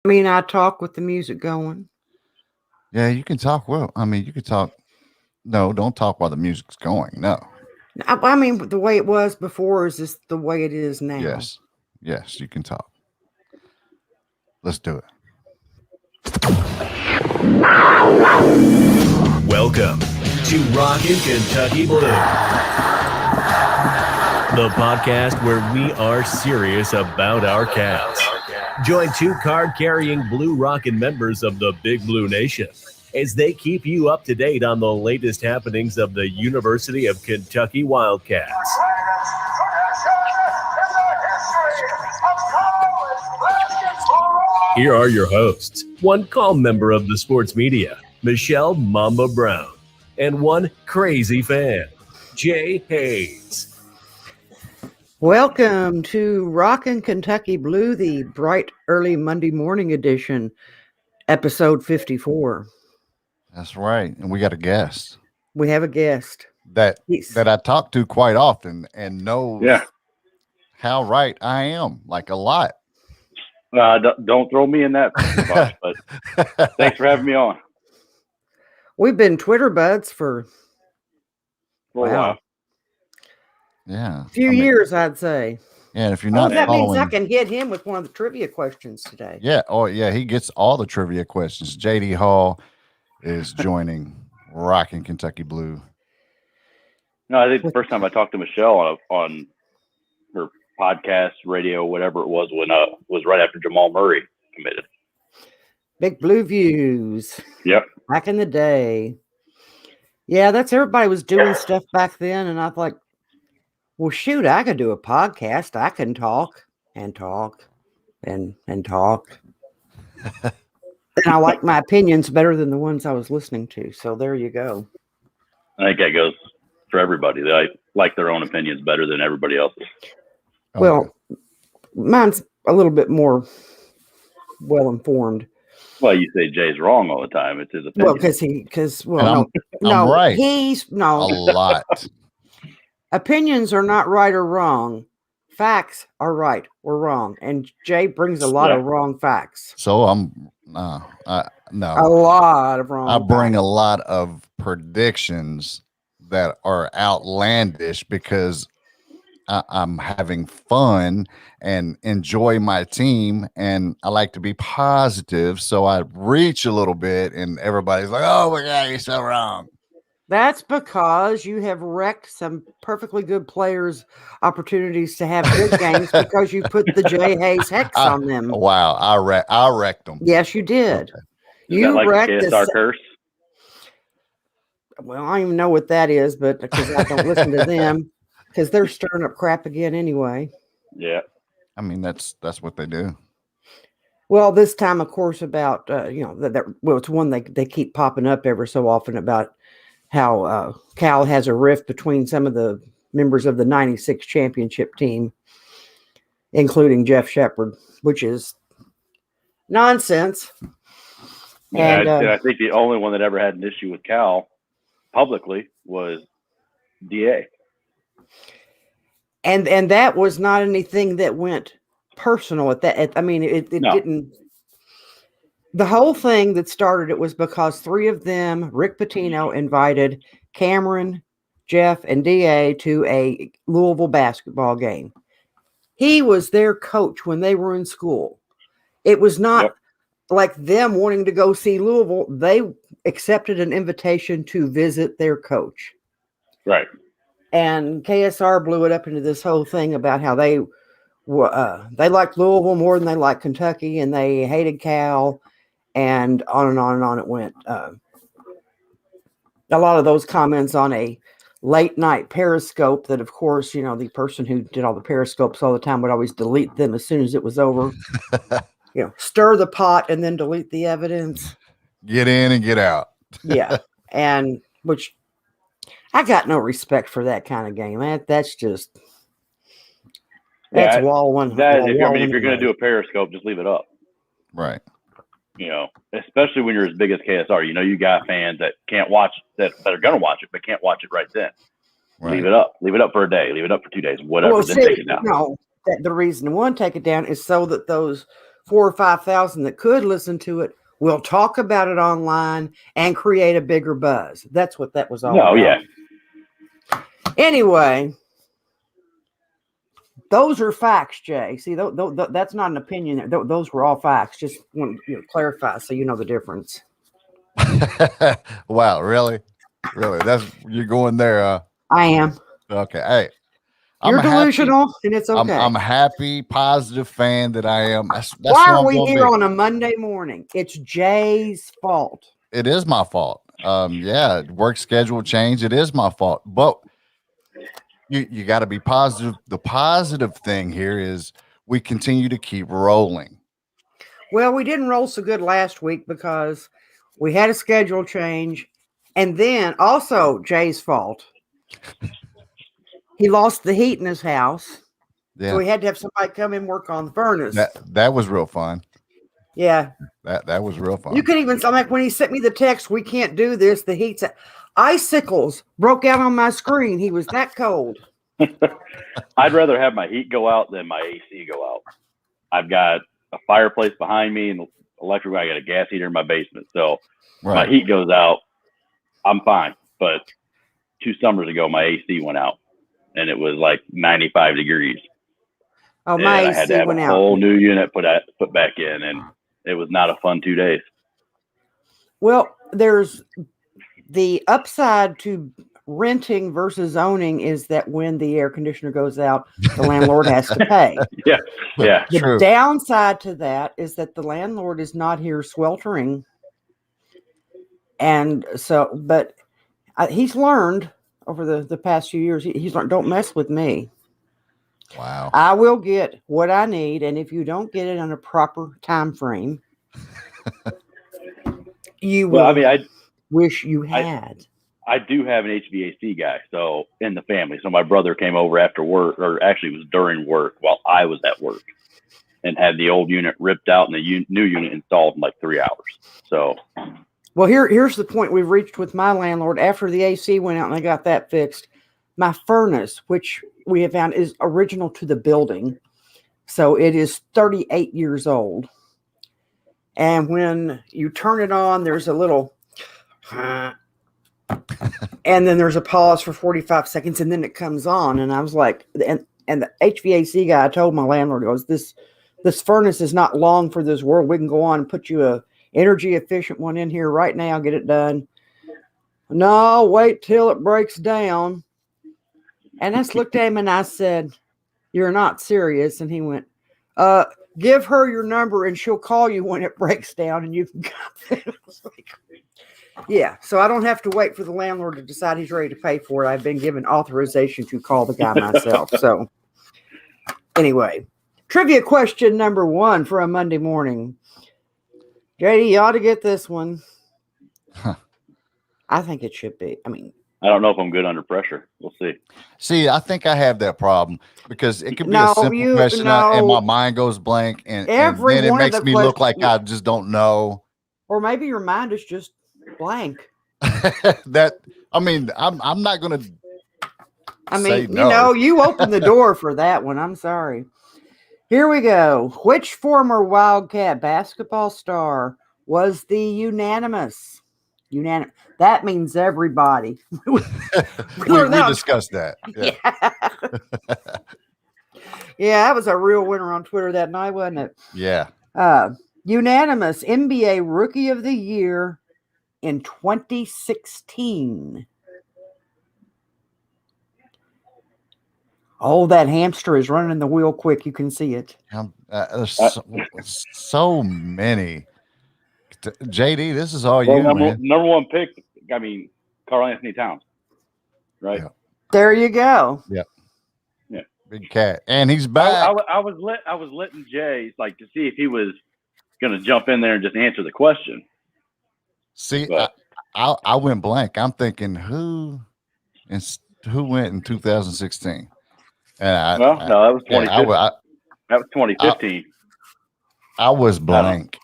I mean, I talk with the music going. Yeah, you can talk. Well, I mean, you can talk. No, don't talk while the music's going. No. I mean, the way it was before is just the way it is now. Yes. Yes, you can talk. Let's do it. Welcome to Rockin' Kentucky Blue, the podcast where we are serious about our cats. Join two card-carrying Blue Rockin' members of the Big Blue Nation as they keep you up to date on the latest happenings of the University of Kentucky Wildcats. Here are your hosts, one calm member of the sports media, Michelle Mamba Brown, and one crazy fan, Jay Hayes. Welcome to Rockin' Kentucky Blue, the bright early Monday morning edition, episode 54. That's right. And we got a guest We have a guest. that I talk to quite often and knows how right I am, like a lot. Don't throw me in that box, but thanks for having me on. We've been Twitter buds for For a while. Yeah. a few years, I'd say. Yeah, and if you're not that following, means I can hit him with one of the trivia questions today. yeah, oh yeah, he gets all the trivia questions. JD Hall is joining Rockin' Kentucky Blue. No, I think the first time I talked to Michelle on her podcast, radio, whatever it was right after Jamal Murray committed. Big Blue Views. Yep. Back in the day. Yeah, that's everybody was doing stuff back then. And I thought, well, shoot, I could do a podcast. I can talk and talk and talk. And I like my opinions better than the ones I was listening to. So there you go. I think that goes for everybody. They like their own opinions better than everybody else's. Oh, Well, mine's a little bit more well-informed. Well, you say Jay's wrong all the time. It's his opinion. Well, I'm right. He's a lot. Opinions are not right or wrong. Facts are right or wrong. And Jay brings a lot of wrong facts. So I'm no. A lot of wrong I bring facts. a lot of predictions that are outlandish because I'm having fun and enjoy my team, and I like to be positive. So I reach a little bit, and everybody's like, "Oh my God, you're so wrong." That's because you have wrecked some perfectly good players' opportunities to have good games because you put the Jay Hayes hex on them. Wow, I wrecked them. Yes, you did. Is You that like wrecked the KSR curse? Well, I don't even know what that is, but because I don't listen to them, because they're stirring up crap again anyway. Yeah. I mean, that's what they do. Well, this time, of course, about it's one they keep popping up ever so often about how Cal has a rift between some of the members of the '96 championship team, including Sheppard, which is nonsense. Yeah, And I think the only one that ever had an issue with Cal publicly was DA. And that was not anything that went personal at that. It didn't. The whole thing that started it was because three of them, Rick Pitino, invited Cameron, Jeff, and DA to a Louisville basketball game. He was their coach when they were in school. It was not like them wanting to go see Louisville. They accepted an invitation to visit their coach. Right. And KSR blew it up into this whole thing about how they liked Louisville more than they liked Kentucky, and they hated Cal, and on and on and on it went. A lot of those comments on a late night Periscope that, of course, the person who did all the Periscopes all the time would always delete them as soon as it was over. Stir the pot and then delete the evidence. Get in and get out. Yeah. And which I got no respect for that kind of game. That's just wall one. If you're going to do a Periscope, just leave it up. Right. Especially when you're as big as KSR. You got fans that can't watch that are going to watch it, but can't watch it right then. Right. Leave it up. Leave it up for a day. Leave it up for 2 days. Whatever. Then take it down. No, the reason one take it down is so that those 4,000 or 5,000 that could listen to it will talk about it online and create a bigger buzz. That's what that was all about. Yeah. Anyway, those are facts, Jay. See, that's not an opinion. Those were all facts. Just want to clarify so you know the difference. Wow, really? You're going there. I am. Okay. Hey, You're delusional, and it's okay. I'm a happy, positive fan that I am. That's why are we here on a Monday morning? It's Jay's fault. It is my fault. Yeah, work schedule change. It is my fault. But you got to be positive. The positive thing here is we continue to keep rolling. Well, we didn't roll so good last week because we had a schedule change, and then also Jay's fault. He lost the heat in his house. Yeah. So we had to have somebody come and work on the furnace. That was real fun. Yeah. That was real fun. You could even, like when he sent me the text, we can't do this. The heat's icicles broke out on my screen. He was that cold. I'd rather have my heat go out than my AC go out. I've got a fireplace behind me and electric. I got a gas heater in my basement. So my heat goes out, I'm fine. But 2 summers ago, my AC went out. And it was like 95 degrees. Oh, my AC I had to have went a out. whole new unit put back in, and it was not a fun 2 days. Well, there's the upside to renting versus owning is that when the air conditioner goes out, the landlord has to pay. Yeah. The True. downside to that is that the landlord is not here sweltering. And so, but he's learned over the past few years, he's learned, don't mess with me. Wow. I will get what I need, and if you don't get it on a proper time frame, you will wish you had. I do have an HVAC guy, so in the family. So my brother came over after work, or actually it was during work while I was at work, and had the old unit ripped out and the new unit installed in like 3 hours. So. Well, here's the point we've reached with my landlord. After the AC went out and I got that fixed, my furnace, which we have found is original to the building, so it is 38 years old. And when you turn it on, there's a little, and then there's a pause for 45 seconds, and then it comes on. And I was like, and the HVAC guy, I told my landlord, goes, this furnace is not long for this world. We can go on and put you a energy efficient one in here right now, get it done. No, wait till it breaks down. And I just looked at him and I said, you're not serious. And he went, give her your number and she'll call you when it breaks down and you can come. Yeah, so I don't have to wait for the landlord to decide he's ready to pay for it. I've been given authorization to call the guy myself. So anyway, trivia question number 1 for a Monday morning. JD, you ought to get this one. Huh. I think it should be. I mean, I don't know if I'm good under pressure. We'll see. See, I think I have that problem because it could be a simple question and my mind goes blank and then it makes me look like I just don't know. Or maybe your mind is just blank. I'm not going to. I mean, no. You opened the door for that one. I'm sorry. Here we go. Which former Wildcat basketball star was the unanimous? That means everybody. we discussed that. Yeah. Yeah, that was a real winner on Twitter that night, wasn't it? Yeah. Unanimous NBA Rookie of the Year in 2016. Oh, that hamster is running the wheel quick. You can see it. There's so many. JD, this is all you, man. Number 1 pick, Karl Anthony Towns. Right? Yeah. There you go. Yep. Yeah. Big cat. And he's back. I was letting Jay, to see if he was going to jump in there and just answer the question. See, I went blank. I'm thinking who went in 2016? And no, that was 2015. That was 2015. I was blank.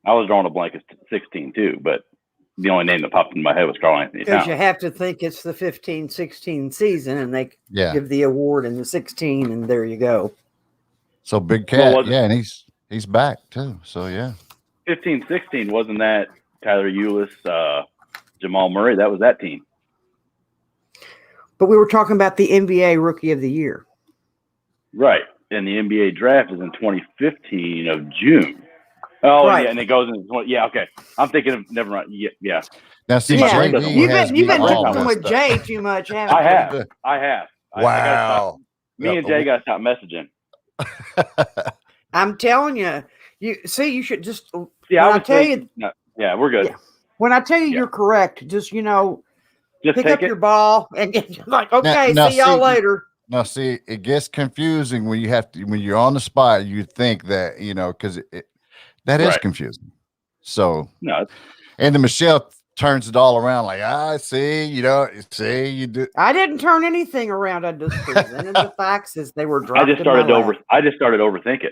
I was drawing a blank at 16 too, but the only name that popped in my head was Karl Anthony Towns. Because you have to think it's the 15-16 season, and they give the award in the 16, and there you go. So Big Cat, Well, and he's back too. So yeah. 15-16, wasn't that Tyler Eulis, Jamal Murray? That was that team. But we were talking about the NBA Rookie of the Year. Right. And the NBA draft is in 2015 of June. Oh, right. Yeah, and it goes into 20. Yeah, okay. I'm thinking of never mind. Yeah. Now see, Yeah. JV You've been all drinking with messed up. Jay too much, haven't you? I have. Wow. Me and Jay got to stop messaging. I'm telling you. You should just. Yeah, when I tell you. No, yeah, we're good. Yeah. When I tell you you're correct, just Just pick up your ball and get like, okay, now see y'all later. Now, see, it gets confusing when you're on the spot. You think that because that is confusing. So no, and then Michelle turns it all around like, see, you do. I didn't turn anything around. I just presented the facts as they were dropped. I just started overthinking.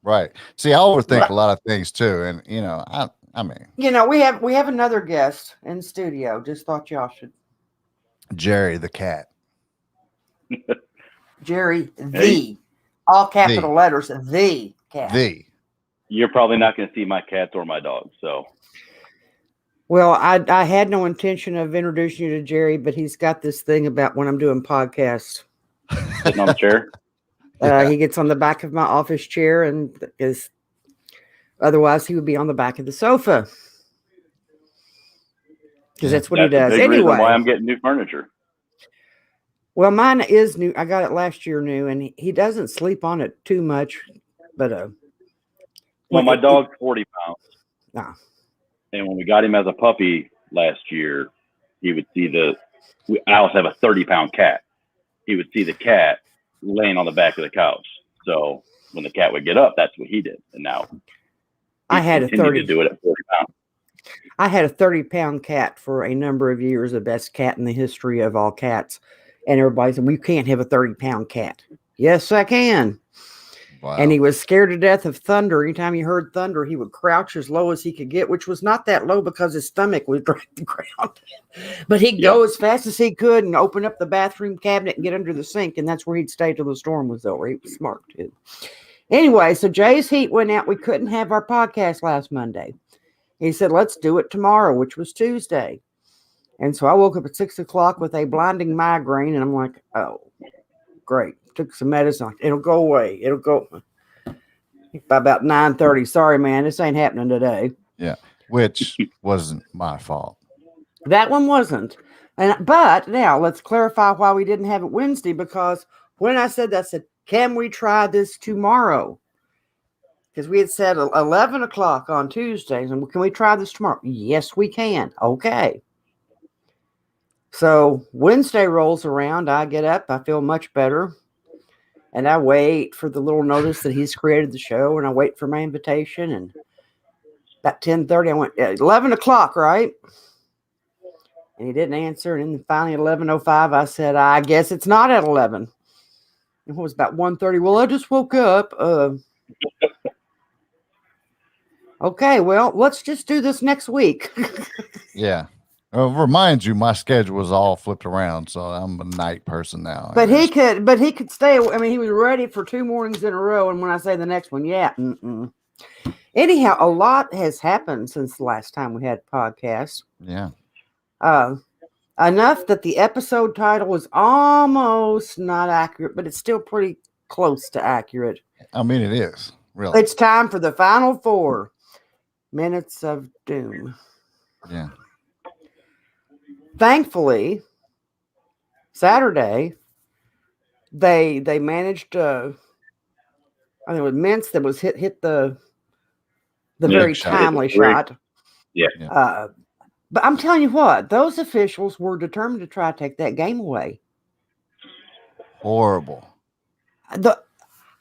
Right. See, I overthink a lot of things too, and I mean, we have another guest in studio. Just thought y'all should. Jerry the cat. Jerry all capital letters, the cat. You're probably not going to see my cats or my dogs. So, well, I had no intention of introducing you to Jerry, but he's got this thing about when I'm doing podcasts. Sitting on the chair. He gets on the back of my office chair, and otherwise he would be on the back of the sofa because that's what he does. Anyway, why I'm getting getting new furniture. Well, mine is new. I got it last year new, and he doesn't sleep on it too much. But well, my dog's 40 pounds. Nah. And when we got him as a puppy last year, he would see I also have a 30-pound cat. He would see the cat laying on the back of the couch. So when the cat would get up, that's what he did. And now I had a 30 to do it at 40 pounds. I had a 30-pound cat for a number of years, the best cat in the history of all cats. And everybody said, well, you can't have a 30-pound cat. Yes, I can. Wow. And he was scared to death of thunder. Anytime he heard thunder, he would crouch as low as he could get, which was not that low because his stomach was dragging the ground. But he'd go as fast as he could and open up the bathroom cabinet and get under the sink. And that's where he'd stay till the storm was over. He was smart, too. Anyway, so Jay's heat went out. We couldn't have our podcast last Monday. He said, let's do it tomorrow, which was Tuesday. And so I woke up at 6 o'clock with a blinding migraine, and I'm like, oh, great. Took some medicine. It'll go away. It'll go by about 9:30. Sorry, man. This ain't happening today. Yeah, which wasn't my fault. That one wasn't. But now let's clarify why we didn't have it Wednesday, because when I said that, I said, can we try this tomorrow? Because we had said 11 o'clock on Tuesdays, and can we try this tomorrow? Yes, we can. Okay. So Wednesday rolls around, I get up, I feel much better, and I wait for the little notice that he's created the show, and I wait for my invitation, and about 10:30, I went, 11 o'clock, right? And he didn't answer, and then finally at 11:05, I said, I guess it's not at 11. It was about 1:30. Well, I just woke up. Okay, well, let's just do this next week. Yeah. Remind you, my schedule was all flipped around, so I'm a night person now. But he could stay. I mean, he was ready for 2 mornings in a row. And when I say the next one, yeah. Anyhow, a lot has happened since the last time we had a podcast. Yeah. Enough that the episode title was almost not accurate, but it's still pretty close to accurate. I mean, it is, really. It's time for the final 4 minutes of doom. Yeah. Thankfully, Saturday, they managed I think it was Mintz that was hit the very timely shot. Yeah. But I'm telling you what, those officials were determined to try to take that game away. Horrible. I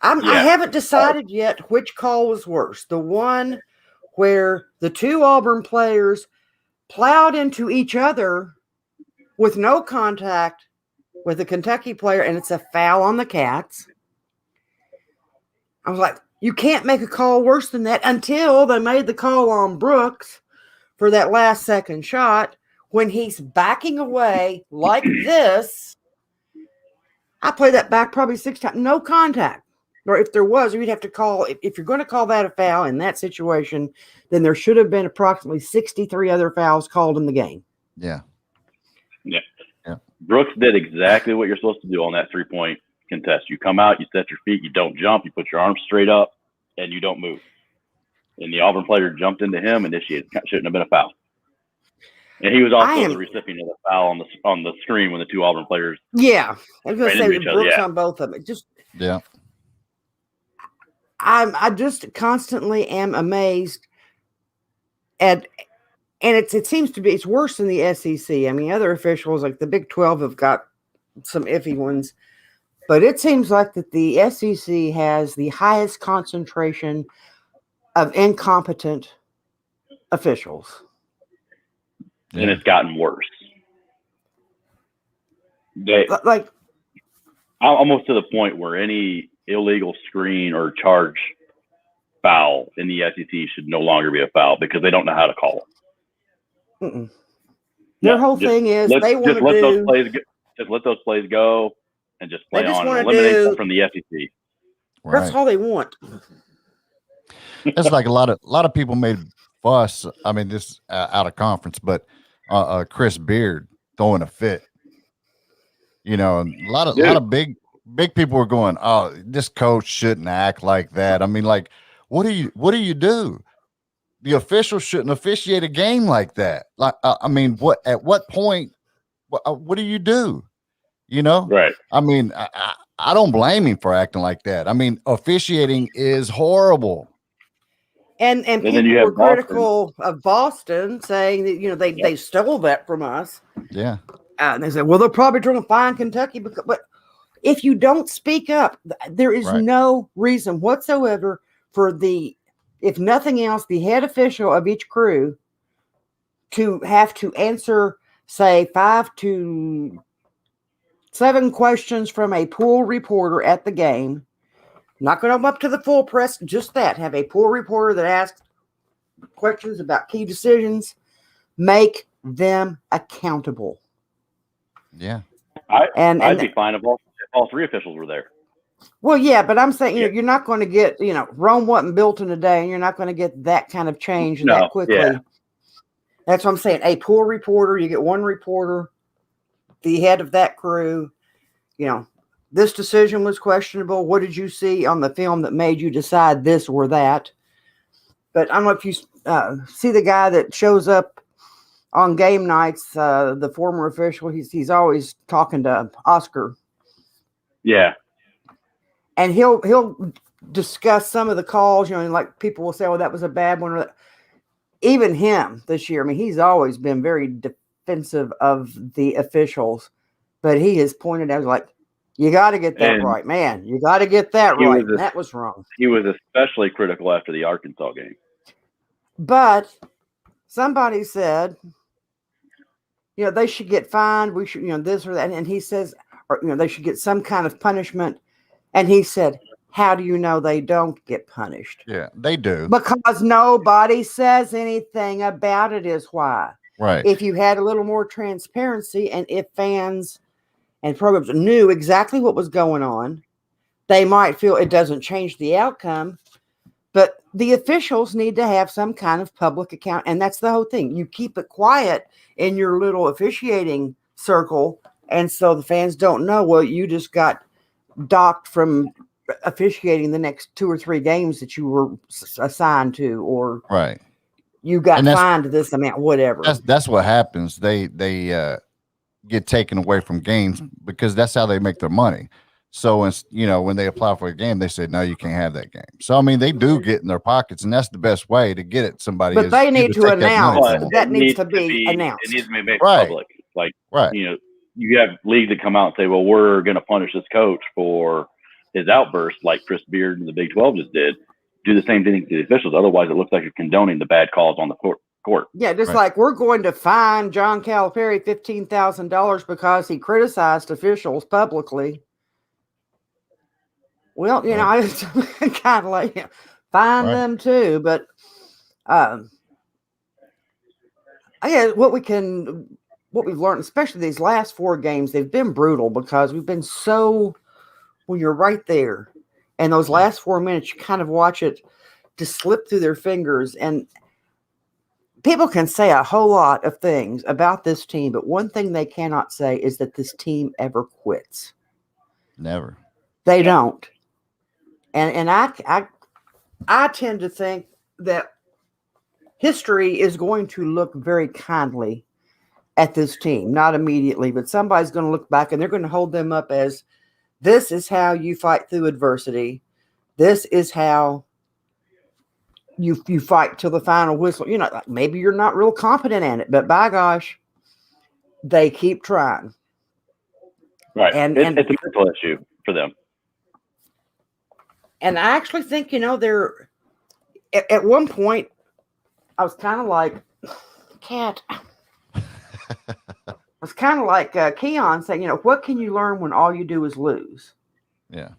haven't decided yet which call was worse. The one where the 2 Auburn players plowed into each other with no contact with the Kentucky player, and it's a foul on the Cats. I was like, you can't make a call worse than that, until they made the call on Brooks for that last second shot when he's backing away like this. I played that back probably 6 times. No contact. or if there was, you'd have to call. If you're going to call that a foul in that situation, then there should have been approximately 63 other fouls called in the game. Yeah. Brooks did exactly what you're supposed to do on that 3-point contest. You come out, you set your feet, you don't jump, you put your arms straight up, and you don't move. And the Auburn player jumped into him, initiated. Shouldn't have been a foul. And he was also the recipient of the foul on the screen when the two Auburn players. Yeah, I was going to say Brooks on both of them. I just constantly am amazed at. And it seems to be, it's worse than the SEC. I mean, other officials like the Big 12 have got some iffy ones, but it seems like that the SEC has the highest concentration of incompetent officials. And it's gotten worse. Almost to the point where any illegal screen or charge foul in the SEC should no longer be a foul because they don't know how to call it. Their whole thing is they want to let those plays go and just play on and eliminate them from the SEC. Right. That's all they want. It's like a lot of people made fuss. I mean, this out of conference, but Chris Beard throwing a fit. You know, a lot of big people were going, "Oh, this coach shouldn't act like that." I mean, like, what do you do? The officials shouldn't officiate a game like that. Like, I mean, at what point, what do you do? You know? Right. I mean, I don't blame him for acting like that. I mean, officiating is horrible. And people were critical of Boston, saying that, they stole that from us. Yeah. And they said, well, they're probably trying to fine Kentucky. But if you don't speak up, there is no reason whatsoever for if nothing else, the head official of each crew to have to answer, say, 5 to 7 questions from a pool reporter at the game. Not going to come up to the full press, just that. Have a pool reporter that asks questions about key decisions. Make them accountable. Yeah. I'd be fine if all 3 officials were there. Well, yeah, but I'm saying, you're not going to get, Rome wasn't built in a day, and you're not going to get that kind of change that quickly. Yeah. That's what I'm saying. A pool reporter, you get 1 reporter, the head of that crew, this decision was questionable. What did you see on the film that made you decide this or that? But I don't know if you see the guy that shows up on game nights, the former official. He's always talking to Oscar. Yeah. And he'll discuss some of the calls, like people will say, well, that was a bad one. Even him this year, I mean, he's always been very defensive of the officials, but he has pointed out, like, you got to get that right, man. You got to get that right. That was wrong. He was especially critical after the Arkansas game. But somebody said, they should get fined. We should, this or that. And he says, they should get some kind of punishment. And he said, how do you know they don't get punished? Yeah, they do. Because nobody says anything about it is why. Right. If you had a little more transparency and if fans and programs knew exactly what was going on, they might feel it doesn't change the outcome. But the officials need to have some kind of public account. And that's the whole thing. You keep it quiet in your little officiating circle. And so the fans don't know, well, you just got docked from officiating the next 2 or 3 games that you were assigned to, or you got fined this amount, whatever. That's what happens. They get taken away from games because that's how they make their money. So when they apply for a game, they say, no, you can't have that game. So I mean, they do get in their pockets, and that's the best way to get it. Somebody, but they need to announce that needs to be announced. It needs to be made public. Like, you have leagues that come out and say, well, we're going to punish this coach for his outburst, like Chris Beard and the Big 12 just did. Do the same thing to the officials. Otherwise, it looks like you're condoning the bad calls on the court. Yeah, just like we're going to fine John Calipari $15,000 because he criticized officials publicly. Well, I kind of like fine them too, but what we've learned, especially these last 4 games, they've been brutal because we've been you're right there. And those last 4 minutes, you kind of watch it just slip through their fingers. And people can say a whole lot of things about this team, but one thing they cannot say is that this team ever quits. Never. They don't. And I tend to think that history is going to look very kindly at this team, not immediately, but somebody's going to look back and they're going to hold them up as, this is how you fight through adversity. This is how you fight till the final whistle. You know, like maybe you're not real competent at it, but by gosh, they keep trying. Right. And it's a mental issue for them. And I actually think, you know, they're at one point, I was kind of like, Cat. I was kind of like Keon saying, you know, what can you learn when all you do is lose? Yeah.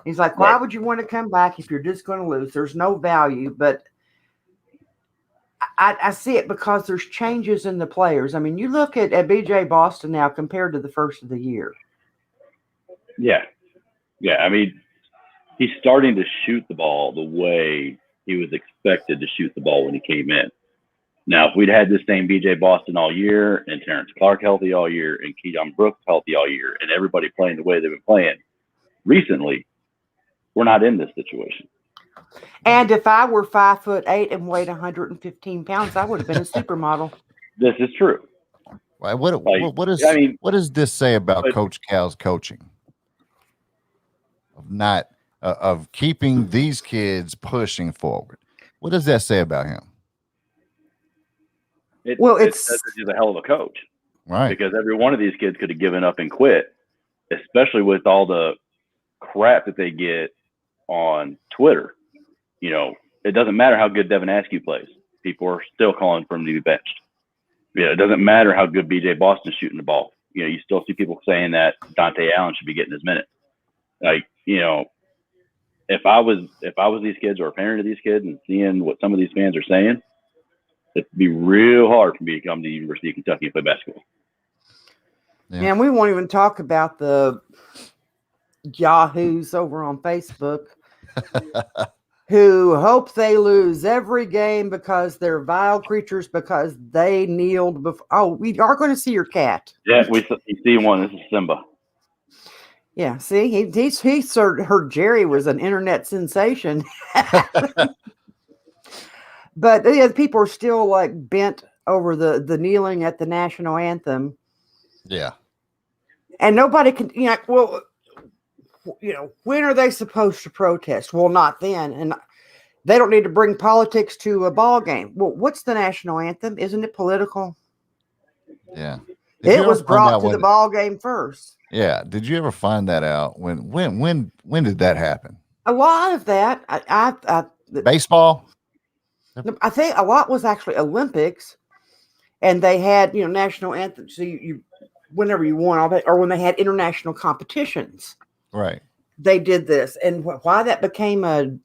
He's like, why would you want to come back if you're just going to lose? There's no value. But I see it because there's changes in the players. I mean, you look at BJ Boston now compared to the first of the year. Yeah. Yeah. I mean, he's starting to shoot the ball the way he was expected to shoot the ball when he came in. Now, if we'd had this same BJ Boston all year and Terrence Clarke healthy all year and Keon Brooks healthy all year and everybody playing the way they've been playing recently, we're not in this situation. And if I were 5'8" and weighed 115 pounds, I would have been a supermodel. This is true. Right. What does this say about Coach Cal's coaching? Of keeping these kids pushing forward. What does that say about him? It says that he's a hell of a coach, right? Because every one of these kids could have given up and quit, especially with all the crap that they get on Twitter. You know, it doesn't matter how good Devin Askew plays; people are still calling for him to be benched. Yeah, it doesn't matter how good BJ Boston's shooting the ball. You know, you still see people saying that Dante Allen should be getting his minutes. Like, you know, if I was these kids or a parent of these kids and seeing what some of these fans are saying, it'd be real hard for me to come to the University of Kentucky and play basketball. Yeah. And we won't even talk about the yahoos over on Facebook who hope they lose every game because they're vile creatures because they kneeled before. Oh, we are going to see your cat. Yeah, you see one. This is Simba. Yeah, see, he heard Jerry was an internet sensation. But yeah, people are still like bent over the kneeling at the national anthem. Yeah. And nobody can, you know, well, you know, when are they supposed to protest? Well, not then. And they don't need to bring politics to a ball game. Well, what's the national anthem? Isn't it political? Yeah. It was brought to the ball game first. Yeah. Did you ever find that out? When did that happen? A lot of that, baseball? I think a lot was actually Olympics, and they had, you know, national anthems. So you whenever you won all that, or when they had international competitions, right? They did this, and why that became I'm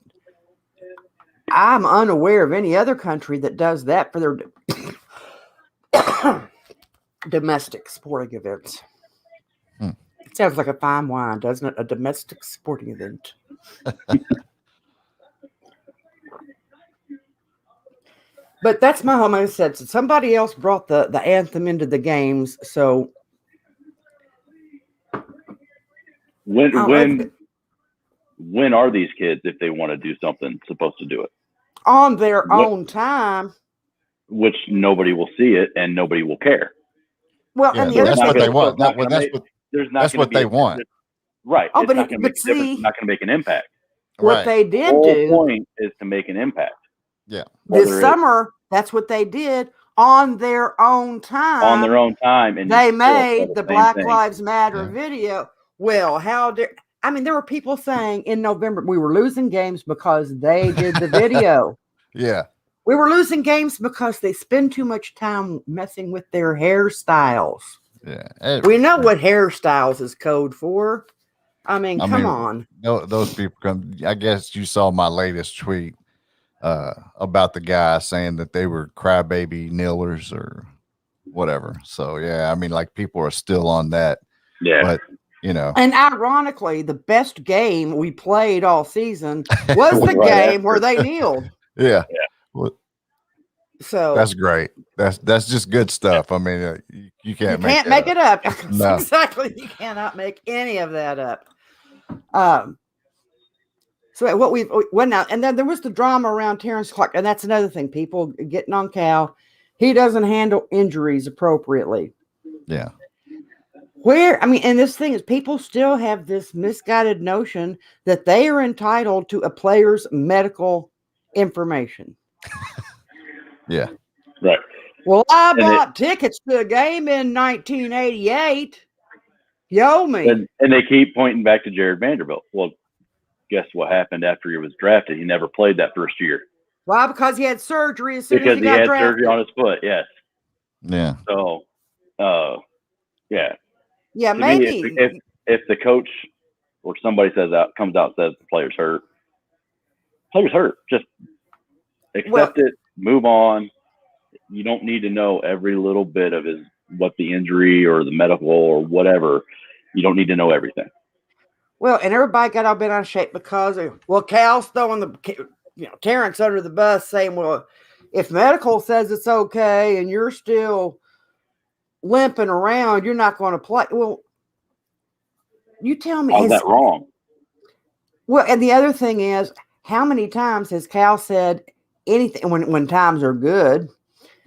unaware of any other country that does that for their domestic sporting events. It sounds like a fine wine, doesn't it? A domestic sporting event. But that's my home. I said, so somebody else brought the anthem into the games. So when are these kids, if they want to do something, supposed to do it? On their own time. Which nobody will see it and nobody will care. Well, yeah, and the that's what they want. That's what they want. Right. Oh, it's not going to make an impact. What they did do. The whole point is to make an impact. Yeah. This summer, that's what they did on their own time. On their own time. And they made the Black Lives Matter video. Well, there were people saying in November, we were losing games because they did the video. Yeah. We were losing games because they spend too much time messing with their hairstyles. Yeah. We know what hairstyles is code for. I mean, come on. Those people come. I guess you saw my latest tweet about the guy saying that they were crybaby kneelers or whatever. So yeah, I mean, like people are still on that. Yeah. But you know. And ironically, the best game we played all season was the game where they kneeled. Yeah. Well, so that's great. That's just good stuff. I mean, you can't make it up. No. Exactly. You cannot make any of that up. So what we went out, and then there was the drama around Terrence Clarke, and that's another thing. People getting on Cal. He doesn't handle injuries appropriately. Yeah. And this thing is, people still have this misguided notion that they are entitled to a player's medical information. Yeah. Right. Well, I bought tickets to a game in 1988. You owe me. And they keep pointing back to Jared Vanderbilt. Well, guess what happened after he was drafted? He never played that first year. Why? Because he had surgery as soon because as he got had drafted. surgery on his foot. Yes. Yeah. So, yeah. Yeah, To maybe me, if the coach or somebody comes out and says the player's hurt, just accept it, move on. You don't need to know every little bit of what the injury or the medical or whatever. You don't need to know everything. Well, and everybody got all bent out of shape because Cal's throwing Terrence under the bus, saying, well, if medical says it's okay and you're still limping around, you're not going to play. Well, you tell me. How's that wrong? Well, and the other thing is, how many times has Cal said anything when times are good?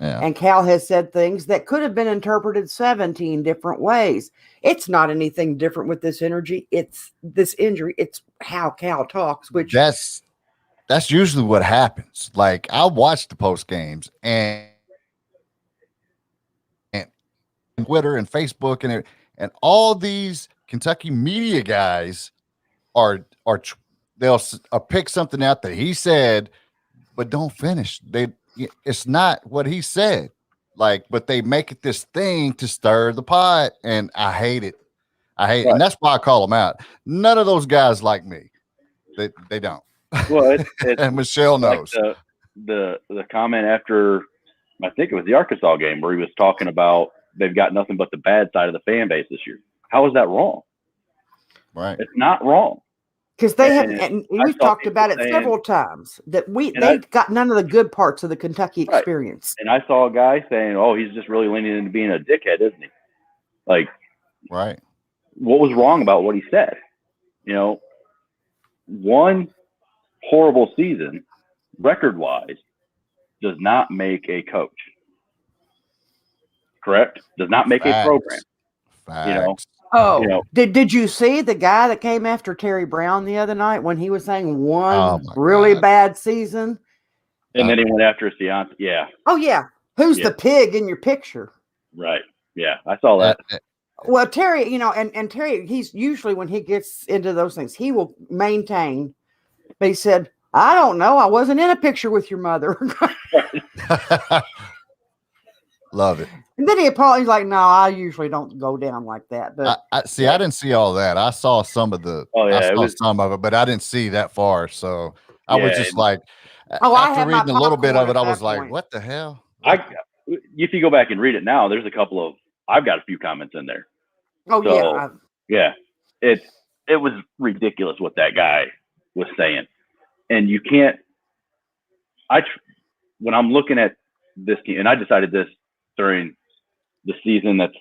Yeah. And Cal has said things that could have been interpreted 17 different ways. It's not anything different with this injury. It's how Cal talks, which that's usually what happens. Like, I watch the post games and Twitter and Facebook and all these Kentucky media guys they'll pick something out that he said, but don't finish. It's not what he said. But they make it this thing to stir the pot, and I hate it. Right. And that's why I call them out. None of those guys like me. They don't. Well, and Michelle knows. Like the comment after, I think it was the Arkansas game, where he was talking about they've got nothing but the bad side of the fan base this year. How is that wrong? Right. It's not wrong. Because they have, and we've talked about it several times, that they got none of the good parts of the Kentucky experience. And I saw a guy saying, "Oh, he's just really leaning into being a dickhead, isn't he?" Like, right. What was wrong about what he said? One horrible season, record-wise, does not make a coach. Correct? Does not make a program. Facts. Did you see the guy that came after Terry Brown the other night when he was saying one really bad season? And then he went after Cianci. Yeah. Oh, yeah. Who's the pig in your picture? Right. Yeah, I saw that. Well, Terry, and Terry, he's usually, when he gets into those things, he will maintain. But he said, I don't know. I wasn't in a picture with your mother. Love it. And then he apologized, like, no, I usually don't go down like that. But I didn't see all that. I saw some of the some of it, but I didn't see that far. So I was just like, after reading a little bit of it, I was like, what the hell? If you go back and read it now, there's I've got a few comments in there. Oh, so, yeah. It was ridiculous what that guy was saying. And you can't, when I'm looking at this team, and I decided this during the season that's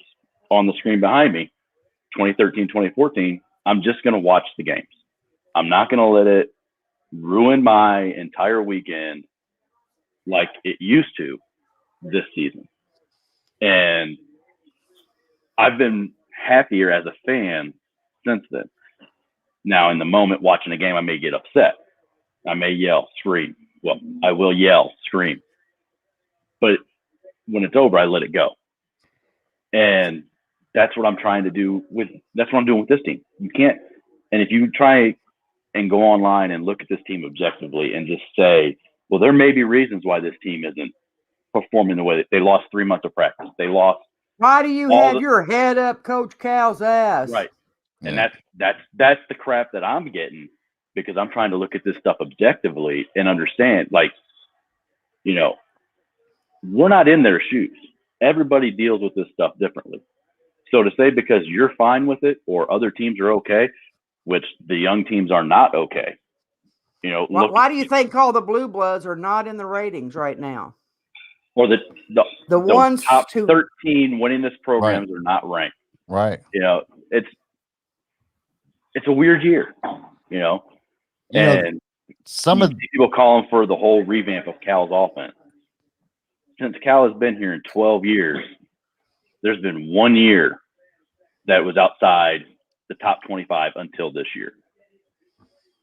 on the screen behind me, 2013, 2014, I'm just going to watch the games. I'm not going to let it ruin my entire weekend like it used to this season. And I've been happier as a fan since then. Now, in the moment watching a game, I may get upset. I may yell, scream. Well, I will yell, scream. But when it's over, I let it go. And that's what I'm trying to do that's what I'm doing with this team. You can't, and if you try and go online and look at this team objectively and just say, well, there may be reasons why this team isn't performing the way that they lost 3 months of practice. They lost. Why do you have your head up Coach Cal's ass? Right. And that's the crap that I'm getting, because I'm trying to look at this stuff objectively and understand, we're not in their shoes. Everybody deals with this stuff differently. So to say because you're fine with it or other teams are okay, which the young teams are not okay. You know, why do you think all the Blue Bloods are not in the ratings right now? Or the ones top who 13 winningest programs are not ranked. Right. You know, it's a weird year, you know. And some of people calling for the whole revamp of Cal's offense. Since Cal has been here in 12 years, there's been 1 year that was outside the top 25 until this year.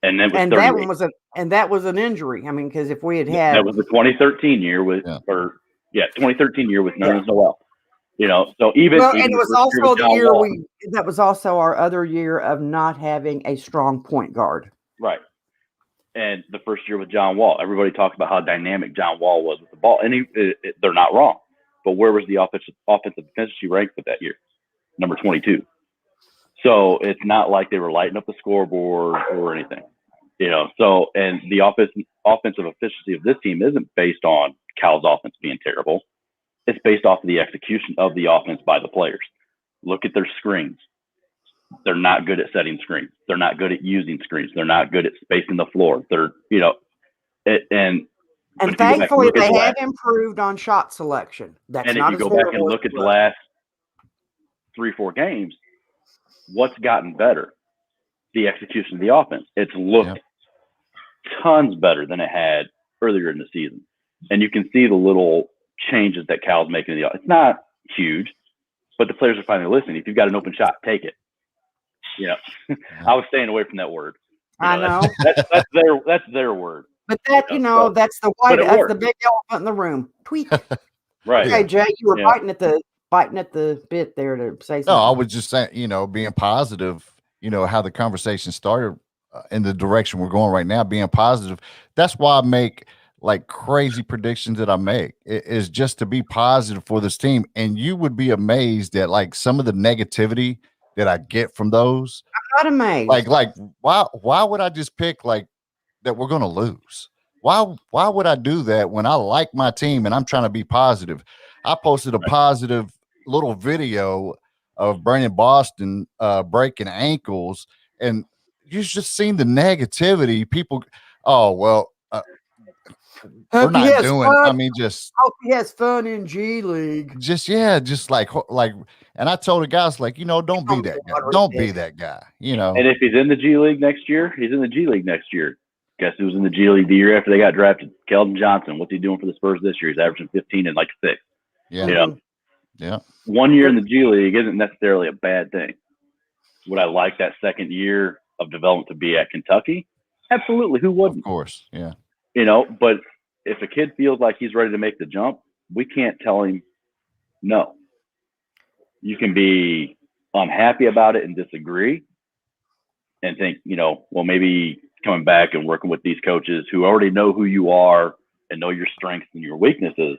And then that was an injury. I mean, because if we had that was the 2013 year with 2013 year with Nerlens Noel. You know, so even and it was also the year that was also our other year of not having a strong point guard. Right. And the first year with John Wall, everybody talks about how dynamic John Wall was with the ball, and they're not wrong. But where was the offensive efficiency ranked with that year? Number 22. So it's not like they were lighting up the scoreboard or anything, you know. So, and the offensive efficiency of this team isn't based on Cal's offense being terrible. It's based off of the execution of the offense by the players. Look at their screens. They're not good at setting screens. They're not good at using screens. They're not good at spacing the floor. They're, you know, and thankfully they have improved on shot selection. If you go back and look at the last 3-4 games, what's gotten better? The execution of the offense. It's looked tons better than it had earlier in the season. And you can see the little changes that Cal's making in the offense. It's not huge, but the players are finally listening. If you've got an open shot, take it. You know, I was staying away from that word. I know. That's their word. But that's the big elephant in the room. Tweak. Right. Okay, Jay, you were biting at the bit there to say something. No, I was just saying, you know, being positive, you know, how the conversation started in the direction we're going right now, being positive. That's why I make like crazy predictions that I make. It is just to be positive for this team. And you would be amazed at like some of the negativity that I get from those. I'm not amazed. Like why would I just pick like that we're going to lose? Why would I do that when I like my team and I'm trying to be positive? I posted a positive little video of Brandon Boston breaking ankles, and you've just seen the negativity. People, we're not doing. Fun. I mean, just hope he has fun in G League. Just like, and I told the guys like, you know, don't be that guy. Don't be that guy. You know. And if he's in the G League next year, he's in the G League next year. Guess who was in the G League the year after they got drafted? Keldon Johnson. What's he doing for the Spurs this year? He's averaging 15 and like 6. Yeah. You know? Yeah. 1 year in the G League isn't necessarily a bad thing. Would I like that second year of development to be at Kentucky? Absolutely. Who wouldn't? Of course. Yeah. You know, but if a kid feels like he's ready to make the jump, we can't tell him no. You can be unhappy about it and disagree and think, you know, well, maybe coming back and working with these coaches who already know who you are and know your strengths and your weaknesses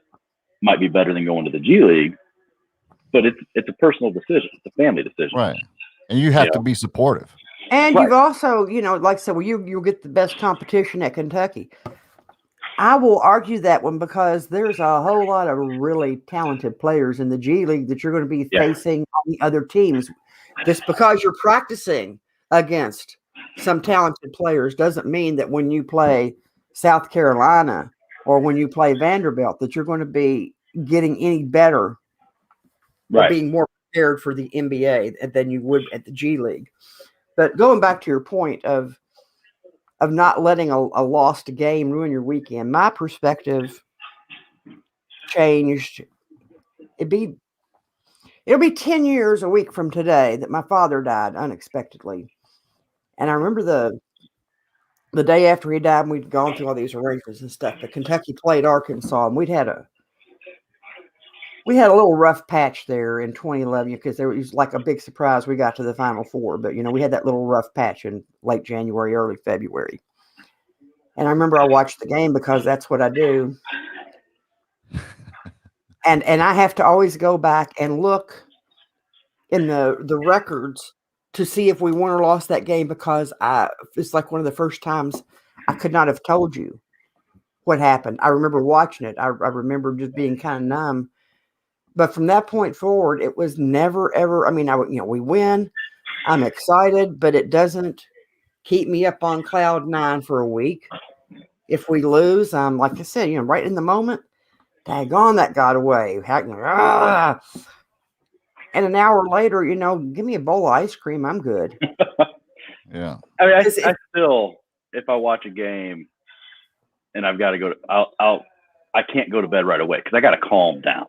might be better than going to the G League. But it's a personal decision. It's a family decision. Right. And you have to be supportive. And you've also, you know, like I said, well, you'll get the best competition at Kentucky. I will argue that one because there's a whole lot of really talented players in the G League that you're going to be facing on the other teams. Just because you're practicing against some talented players doesn't mean that when you play South Carolina or when you play Vanderbilt that you're going to be getting any better or being more prepared for the NBA than you would at the G League. But going back to your point of not letting a lost game ruin your weekend, my perspective changed. It'll be 10 years a week from today that my father died unexpectedly. And I remember the day after he died, and we'd gone through all these arrangements and stuff, but Kentucky played Arkansas, and we had a little rough patch there in 2011 because there was like a big surprise. We got to the Final Four, but you know, we had that little rough patch in late January, early February. And I remember I watched the game because that's what I do. And I have to always go back and look in the records to see if we won or lost that game because it's like one of the first times I could not have told you what happened. I remember watching it. I remember just being kind of numb. But from that point forward, it was never, ever. I mean, we win. I'm excited, but it doesn't keep me up on cloud 9 for a week. If we lose, I'm like I said, right in the moment, daggone, that got away. And an hour later, give me a bowl of ice cream. I'm good. Yeah. I mean, I still, if I watch a game and I've got to go I can't go to bed right away because I got to calm down,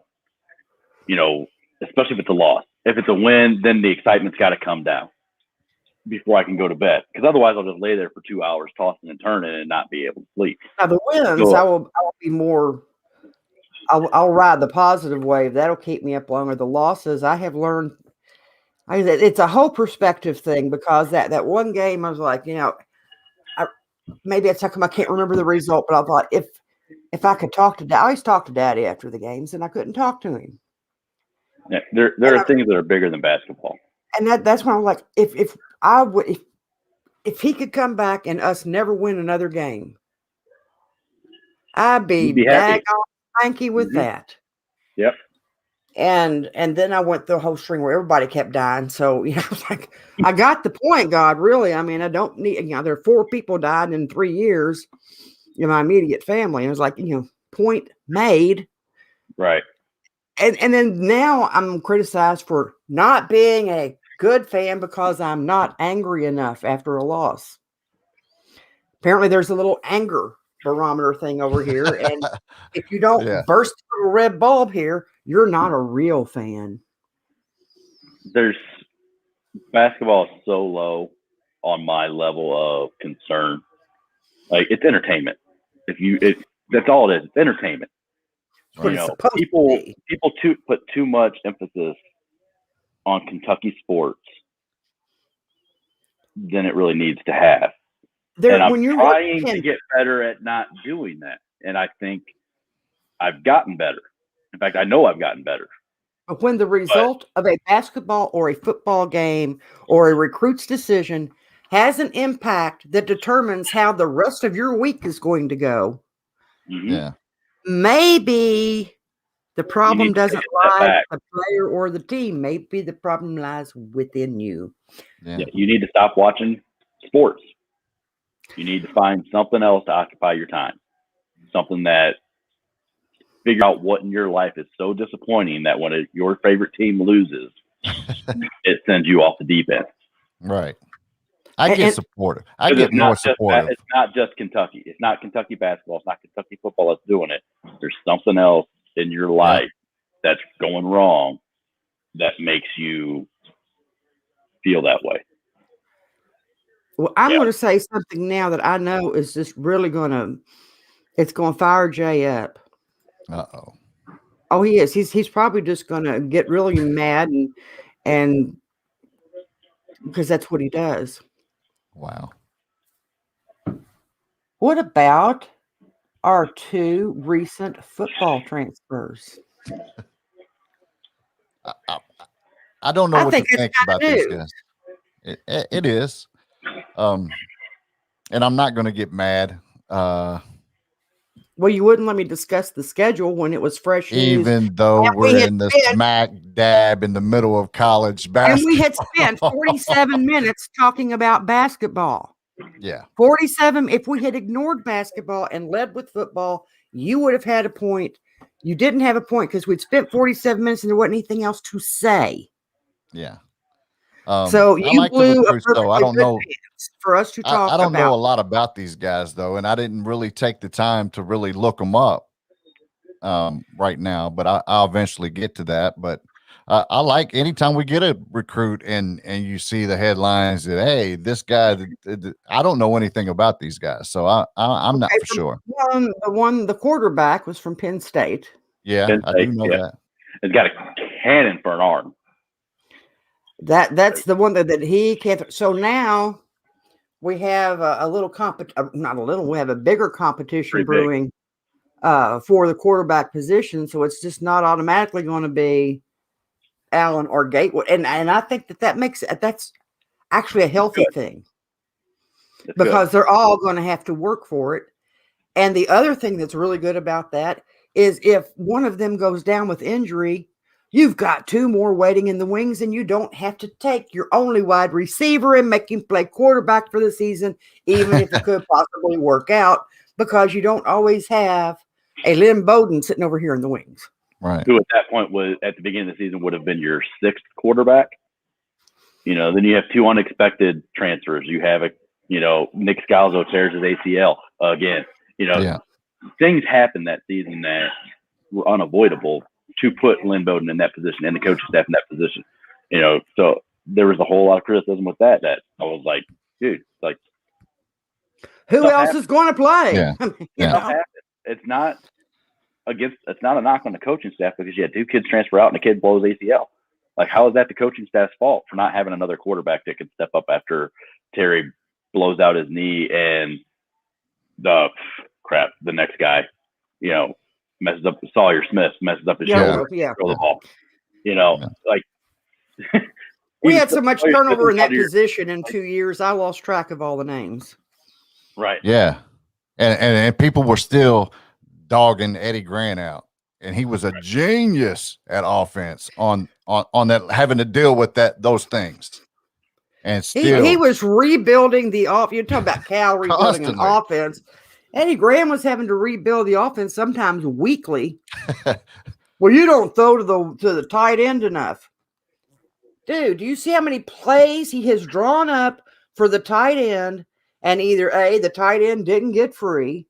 especially if it's a loss. If it's a win, then the excitement's got to come down before I can go to bed. Because otherwise I'll just lay there for 2 hours tossing and turning and not be able to sleep. Now the wins, so, I will be more, I'll ride the positive wave. That'll keep me up longer. The losses, I have learned, it's a whole perspective thing, because that one game I was like, maybe it's how come I can't remember the result, but I thought if I could talk to Dad, I always talk to Daddy after the games, and I couldn't talk to him. Yeah, there are things that are bigger than basketball. And that's when I'm like, if he could come back and us never win another game, I'd be daggone cranky with that. Yep. And then I went through a whole string where everybody kept dying. So, it's like, I got the point, God, really. I mean, I don't need, there are 4 people died in 3 years in my immediate family. And it was like, point made. Right. And then now I'm criticized for not being a good fan because I'm not angry enough after a loss. Apparently there's a little anger barometer thing over here. And if you don't burst through a red bulb here, you're not a real fan. Basketball is so low on my level of concern. Like, it's entertainment. That's all it is. It's entertainment. People put too much emphasis on Kentucky sports than it really needs to have. And I'm trying to get better at not doing that. And I think I've gotten better. In fact, I know I've gotten better. But when the result of a basketball or a football game or a recruit's decision has an impact that determines how the rest of your week is going to go, maybe the problem doesn't lie with the player or the team. Maybe the problem lies within you. Yeah, you need to stop watching sports. You need to find something else to occupy your time. Something that figure out what in your life is so disappointing that when your favorite team loses, it sends you off the deep end. Right. I get supportive. I get more supportive. It's not just Kentucky. It's not Kentucky basketball. It's not Kentucky football that's doing it. There's something else in your life that's going wrong that makes you feel that way. Well, I'm going to say something now that I know is just really it's going to fire Jay up. Uh-oh. Oh, he is. He's probably just going to get really mad and because that's what he does. Wow. What about our 2 recent football transfers? I don't know what to think about these guys. It is. And I'm not going to get mad. Well, you wouldn't let me discuss the schedule when it was fresh news. Even though we're in the smack dab in the middle of college basketball. And we had spent 47 minutes talking about basketball. Yeah. 47. If we had ignored basketball and led with football, you would have had a point. You didn't have a point because we'd spent 47 minutes and there wasn't anything else to say. Yeah. So you like blew a I don't know for us to talk about. I don't know a lot about these guys though, and I didn't really take the time to really look them up right now. But I'll eventually get to that. But I like anytime we get a recruit and you see the headlines that hey, this guy. I don't know anything about these guys, so I'm not for sure. The quarterback was from Penn State. Yeah, Penn State, I do know that. He's got a cannon for an arm. That's the one that he can't. So now we have a little not a little. We have a bigger competition brewing for the quarterback position. So it's just not automatically going to be Allen or Gatewood, and I think that's actually a healthy thing because they're all going to have to work for it. And the other thing that's really good about that is if one of them goes down with injury, You've got 2 more waiting in the wings, and you don't have to take your only wide receiver and make him play quarterback for the season, even if it could possibly work out, because you don't always have a Lynn Bowden sitting over here in the wings. Right. Who at that point was at the beginning of the season would have been your 6th quarterback. Then you have 2 unexpected transfers. You have Nick Scalzo tears his ACL again. Things happened that season that were unavoidable to put Lynn Bowden in that position and the coaching staff in that position. So there was a whole lot of criticism with that I was like, dude, like, who else is going to play? Yeah. It's not a knock on the coaching staff because you had 2 kids transfer out and a kid blows ACL. Like, how is that the coaching staff's fault for not having another quarterback that could step up after Terry blows out his knee and the next guy, messes up, Sawyer Smith messes up his shoulder, throw the ball. Like we had so much turnover in that position in 2 years. I lost track of all the names. Right. Yeah. And people were still dogging Eddie Grant out. And he was a genius at offense on that, having to deal with those things. And still he was rebuilding the offense. You're talking about Cal rebuilding an offense. Eddie Graham was having to rebuild the offense sometimes weekly. Well, you don't throw to the tight end enough. Dude, do you see how many plays he has drawn up for the tight end? And either A, the tight end didn't get free,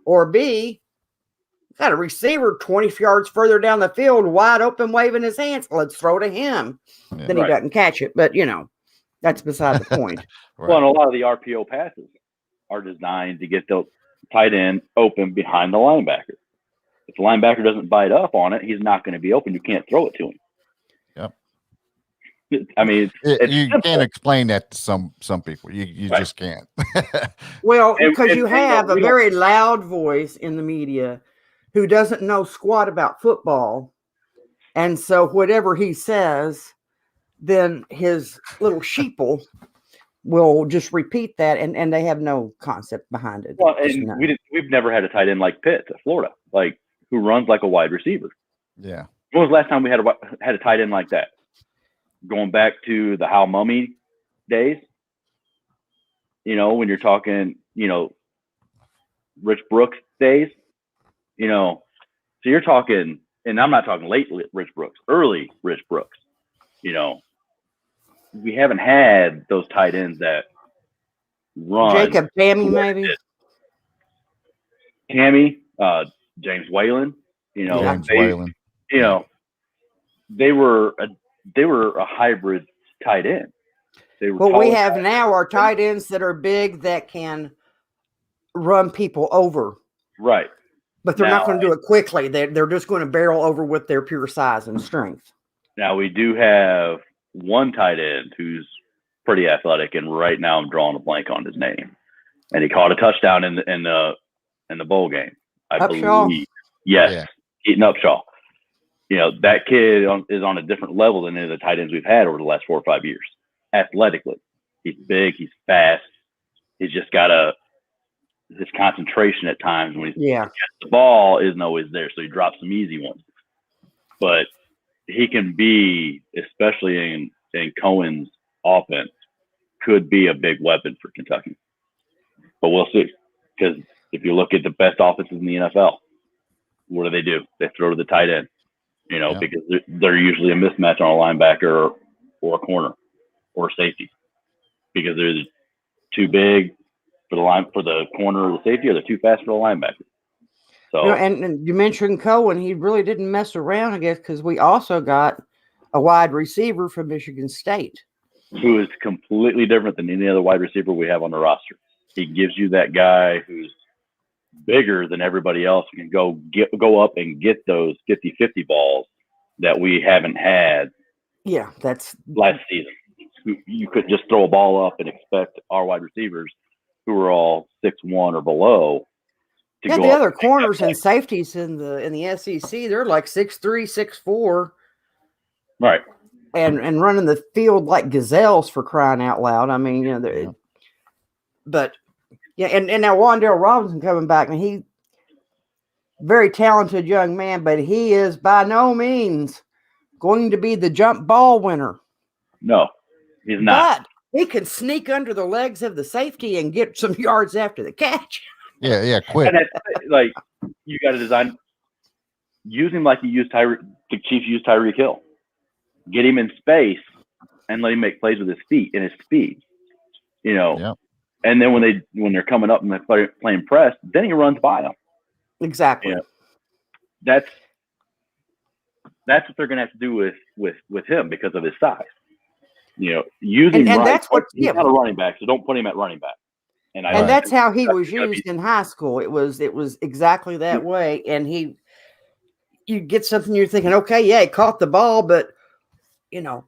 or B, got a receiver 20 yards further down the field, wide open, waving his hands. Let's throw to him. Yeah. Then he doesn't catch it. But, that's beside the point. Right. Well, and a lot of the RPO passes are designed to get the tight end open behind the linebacker. If the linebacker doesn't bite up on it, he's not going to be open. You can't throw it to him. Yep. I mean, you can't explain that to some people. You just can't. Well, because you have a very loud voice in the media who doesn't know squat about football. And so whatever he says, then his little sheeple will just repeat that, and they have no concept behind it. Well, and we've never had a tight end like Pitts at Florida, like who runs like a wide receiver. Yeah. When was the last time we had a tight end like that? Going back to the Hal Mummy days, when you're talking, Rich Brooks days, so you're talking, and I'm not talking late Rich Brooks, early Rich Brooks, we haven't had those tight ends that run. Jacob Tammy, maybe. Tammy, James Whalen, James Whalen. They were a hybrid tight end. What we have now are tight ends that are big that can run people over. Right. But they're not going to do it quickly. They're just going to barrel over with their pure size and strength. Now we do have one tight end who's pretty athletic, and right now I'm drawing a blank on his name. And he caught a touchdown in the bowl game, I Upshaw? believe. Yes, Keaton Upshaw. That kid is on a different level than any of the tight ends we've had over the last 4 or 5 years. Athletically, he's big, he's fast. He's just got his concentration at times when he gets the ball isn't always there, so he drops some easy ones. But he can be, especially in Cohen's offense, could be a big weapon for Kentucky. But we'll see. Because if you look at the best offenses in the NFL, what do? They throw to the tight end, because they're usually a mismatch on a linebacker or a corner or safety, because they're too big for the corner or the safety, or they're too fast for the linebacker. So, and you mentioned Cohen, he really didn't mess around, I guess, because we also got a wide receiver from Michigan State, who is completely different than any other wide receiver we have on the roster. He gives you that guy who's bigger than everybody else, and can go up and get those 50-50 balls that we haven't had. Yeah, that's last season. You couldn't just throw a ball up and expect our wide receivers, who are all 6'1" or below, to go. The other corners and safeties in the SEC, they're like 6'3", 6'4", right, and running the field like gazelles, for crying out loud. I mean, but and now Wan'Dale Robinson coming back, and he very talented young man, but he is by no means going to be the jump ball winner. No, he's not. But he can sneak under the legs of the safety and get some yards after the catch. Yeah, quick. And like, you got to design, use him like you used the Chiefs used Tyreek Hill. Get him in space and let him make plays with his feet and his speed. You know, yep. And then when they're coming up and they're playing press, then he runs by them. Exactly. You know, that's what they're going to have to do with him because of his size. You know, using and right. That's what He's not a running back, so don't put him at running back. And that's how he was used in high school. It was exactly that way. And you get something, you're thinking, okay, yeah, he caught the ball, but you know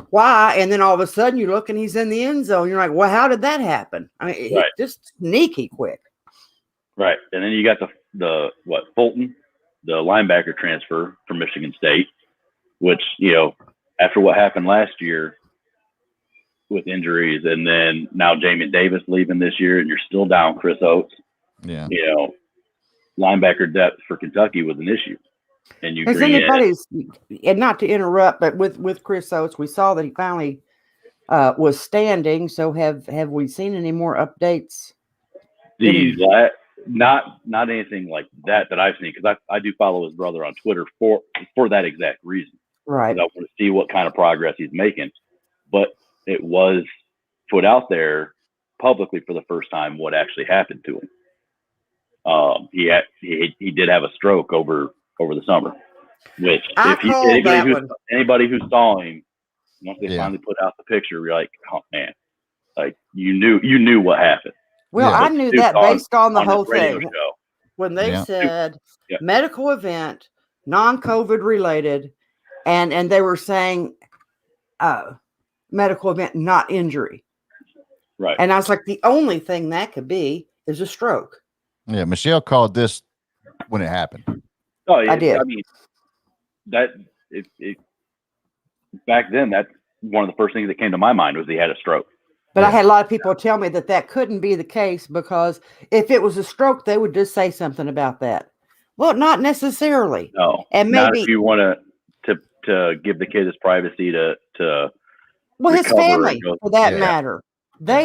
why? And then all of a sudden you look and he's in the end zone. You're like, well, how did that happen? I mean, he's just sneaky quick. Right, and then you got the Fulton, the linebacker transfer from Michigan State, which, you know, after what happened last year with injuries, and then now Jamin Davis leaving this year, and you're still down Chris Oates. Yeah, you know, linebacker depth for Kentucky was an issue, and you Has bring anybody's and not to interrupt, but with Chris Oates, we saw that he finally was standing. So have we seen any more updates? Not anything like that I've seen, because I do follow his brother on Twitter for that exact reason. Right. I want to see what kind of progress he's making. But it was put out there publicly for the first time what actually happened to him. He did have a stroke over the summer, which anybody who saw him, once they finally put out the picture, you're like, oh man, like you knew what happened. Well, I knew that based on the whole thing. Show. When they said medical event, non-COVID related, and they were saying medical event, not injury. Right. And I was like, the only thing that could be is a stroke. Yeah, Michelle called this when it happened. Oh, yeah. I did. I mean, back then, that's one of the first things that came to my mind was he had a stroke. But I had a lot of people tell me that couldn't be the case, because if it was a stroke, they would just say something about that. Well, not necessarily. No, and not maybe if you want to give the kid his privacy to. Well, his family, for that Yeah. matter, they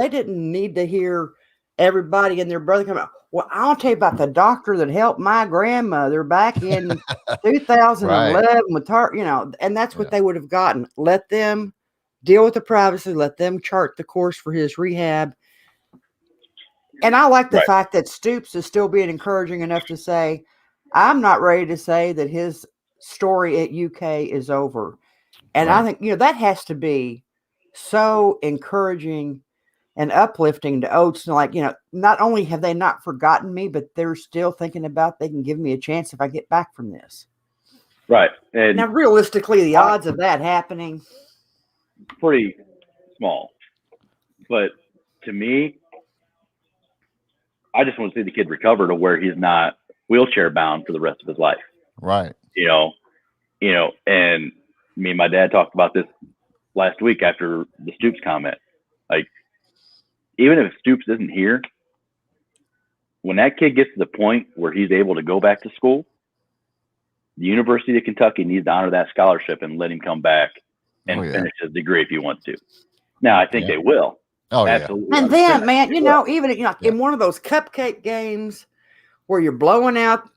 didn't need to hear everybody and their brother come out. Well, I'll tell you about the doctor that helped my grandmother back in 2011 with her, you know, and that's what they would have gotten. Let them deal with the privacy, let them chart the course for his rehab. And I like the fact that Stoops is still being encouraging enough to say, I'm not ready to say that his story at UK is over. And I think, you know, that has to be so encouraging and uplifting to Oates. And like, you know, not only have they not forgotten me, but they're still thinking about they can give me a chance if I get back from this. Right. And now, realistically, the odds of that happening, pretty small. But to me, I just want to see the kid recover to where he's not wheelchair bound for the rest of his life. Right. You know, and me and my dad talked about this last week after the Stoops comment. Like, even if Stoops isn't here, when that kid gets to the point where he's able to go back to school, the University of Kentucky needs to honor that scholarship and let him come back and finish his degree if he wants to. Now, I think they will. Oh, absolutely. Yeah. And then, man, you know, even in one of those cupcake games where you're blowing out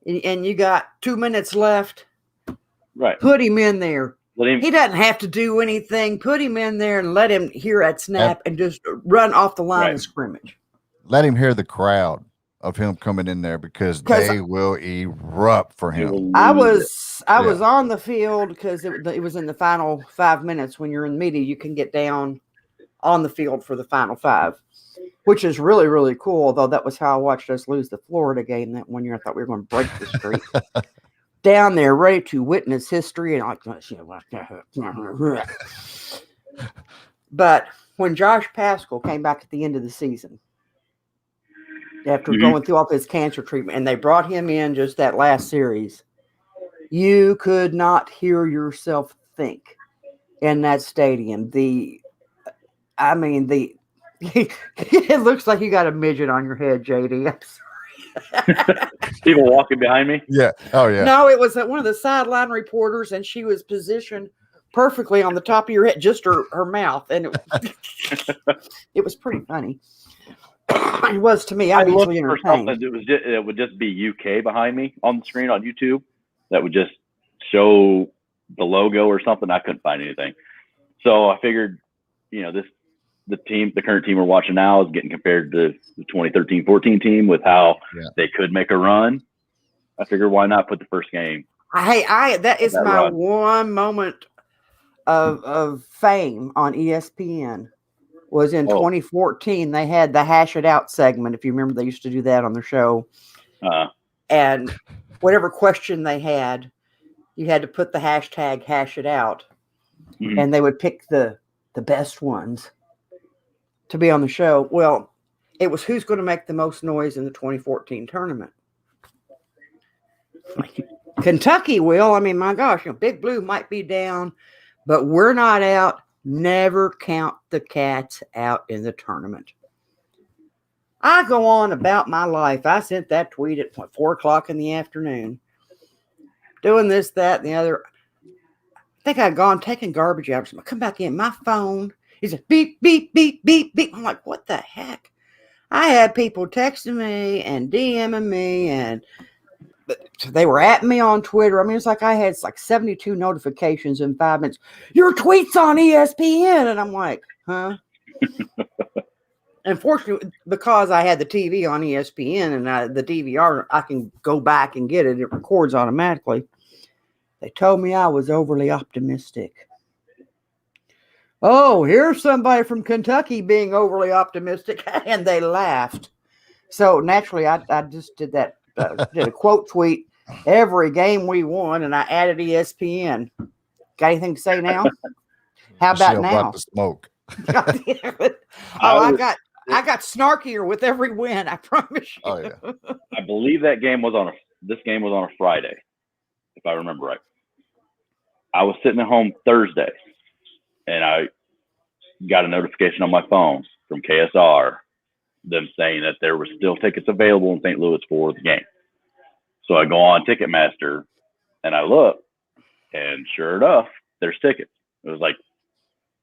and you got 2 minutes left, put him in there. He doesn't have to do anything. Put him in there and let him hear that snap and just run off the line of scrimmage. Let him hear the crowd of him coming in there, because they will erupt for him. I was on the field because it was in the final 5 minutes. When you're in the media, you can get down on the field for the final 5, which is really, really cool. Although that was how I watched us lose the Florida game that one year. I thought we were going to break the streak. Down there, ready to witness history, and but when Josh Paschal came back at the end of the season, after going through all his cancer treatment, and they brought him in just that last series, you could not hear yourself think in that stadium. It looks like you got a midget on your head, JD. I'm sorry. People walking behind me? Yeah. Oh, yeah. No, it was one of the sideline reporters, and she was positioned perfectly on the top of your head, just her mouth. And it was pretty funny. It was to me. I'm easily entertained. It would just be UK behind me on the screen on YouTube. That would just show the logo or something. I couldn't find anything. So I figured, the current team we're watching now is getting compared to the 2013-14 team with how they could make a run. I figured, why not put the first game? That is my one moment of fame on ESPN. Was in 2014. They had the Hash It Out segment. If you remember, they used to do that on the show. And whatever question they had, you had to put the hashtag Hash It Out. Mm-hmm. And they would pick the best ones to be on the show. Well, it was who's going to make the most noise in the 2014 tournament. Kentucky will. I mean, my gosh, Big Blue might be down, but we're not out. Never count the Cats out in the tournament. I go on about my life. I sent that tweet at 4:00 in the afternoon. Doing this, that, and the other. I think I'd gone taking garbage out. I come back in. My phone is a beep, beep, beep, beep, beep. I'm like, what the heck? I had people texting me and DMing me, and they were at me on Twitter. I mean, it's like I had 72 notifications in 5 minutes. Your tweet's on ESPN. And I'm like, huh? Unfortunately, because I had the TV on ESPN and the DVR, I can go back and get it. It records automatically. They told me I was overly optimistic. Oh, here's somebody from Kentucky being overly optimistic. And they laughed. So naturally, I just did that. Did a quote tweet every game we won, and I added ESPN. Got anything to say now? How about now? The smoke. I got snarkier with every win. I promise you. Oh yeah. I believe this game was on a Friday, if I remember right. I was sitting at home Thursday, and I got a notification on my phone from KSR. Them saying that there were still tickets available in St. Louis for the game. So I go on Ticketmaster and I look, and sure enough, there's tickets. It was like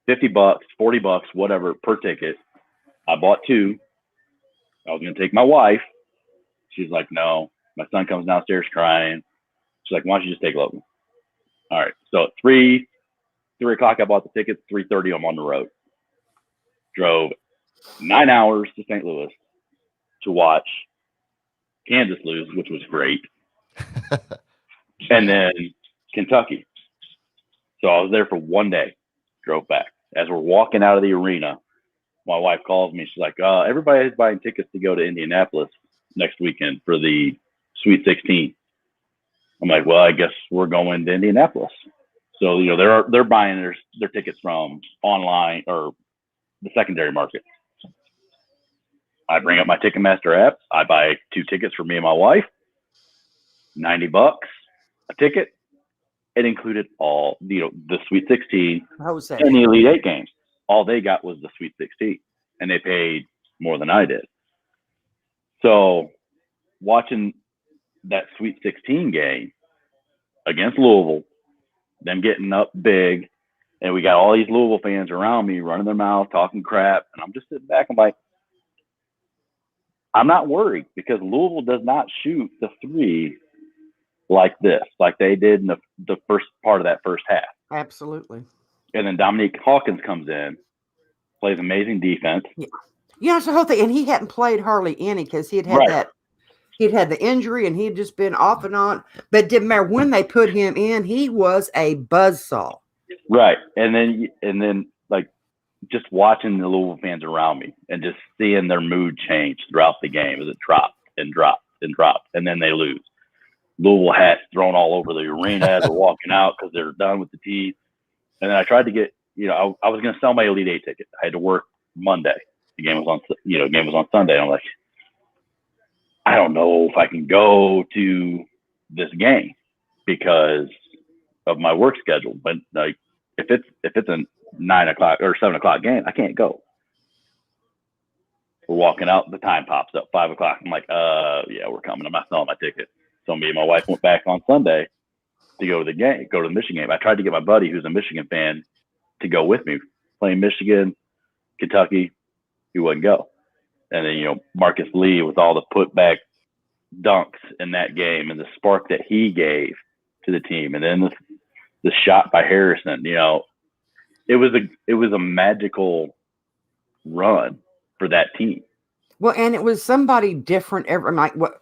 $50, $40, whatever per ticket. I bought 2. I was going to take my wife. She's like, no. My son comes downstairs crying. She's like, why don't you just take Logan? All right. So at 3 o'clock, I bought the tickets. 3:30, I'm on the road. Drove 9 hours to St. Louis to watch Kansas lose, which was great. And then Kentucky. So I was there for 1 day, drove back. As we're walking out of the arena, my wife calls me. She's like, everybody's buying tickets to go to Indianapolis next weekend for the Sweet 16. I'm like, well, I guess we're going to Indianapolis. So, they're buying their tickets from online or the secondary market. I bring up my Ticketmaster app. I buy 2 tickets for me and my wife. $90 a ticket. It included all, the Sweet 16 and the Elite 8 games. All they got was the Sweet 16, and they paid more than I did. So watching that Sweet 16 game against Louisville, them getting up big, and we got all these Louisville fans around me running their mouth, talking crap, and I'm just sitting back and like, I'm not worried because Louisville does not shoot the 3 like this, like they did in the first part of that first half. Absolutely. And then Dominique Hawkins comes in, plays amazing defense. Yeah, that's the whole thing. And he hadn't played hardly any because he'd had the injury and he'd just been off and on. But it didn't matter when they put him in, he was a buzzsaw. Right. And then like just watching the Louisville fans around me and just seeing their mood change throughout the game as it dropped and dropped and dropped. And then they lose. Louisville hats thrown all over the arena as we're walking out because they're done with the team. And then I tried to get, I was going to sell my Elite 8 ticket. I had to work Monday. The game was on Sunday. I'm like, I don't know if I can go to this game because of my work schedule. But like, if it's a 9 o'clock or 7 o'clock game, I can't go. We're walking out. The time pops up, 5 o'clock. I'm like, yeah, we're coming. I'm not selling my ticket. So me and my wife went back on Sunday to go to the game, go to the Michigan game. I tried to get my buddy who's a Michigan fan to go with me, playing Michigan, Kentucky. He wouldn't go. And then, Marcus Lee with all the putback dunks in that game and the spark that he gave to the team. And then the shot by Harrison, it was a magical run for that team. Well, and it was somebody different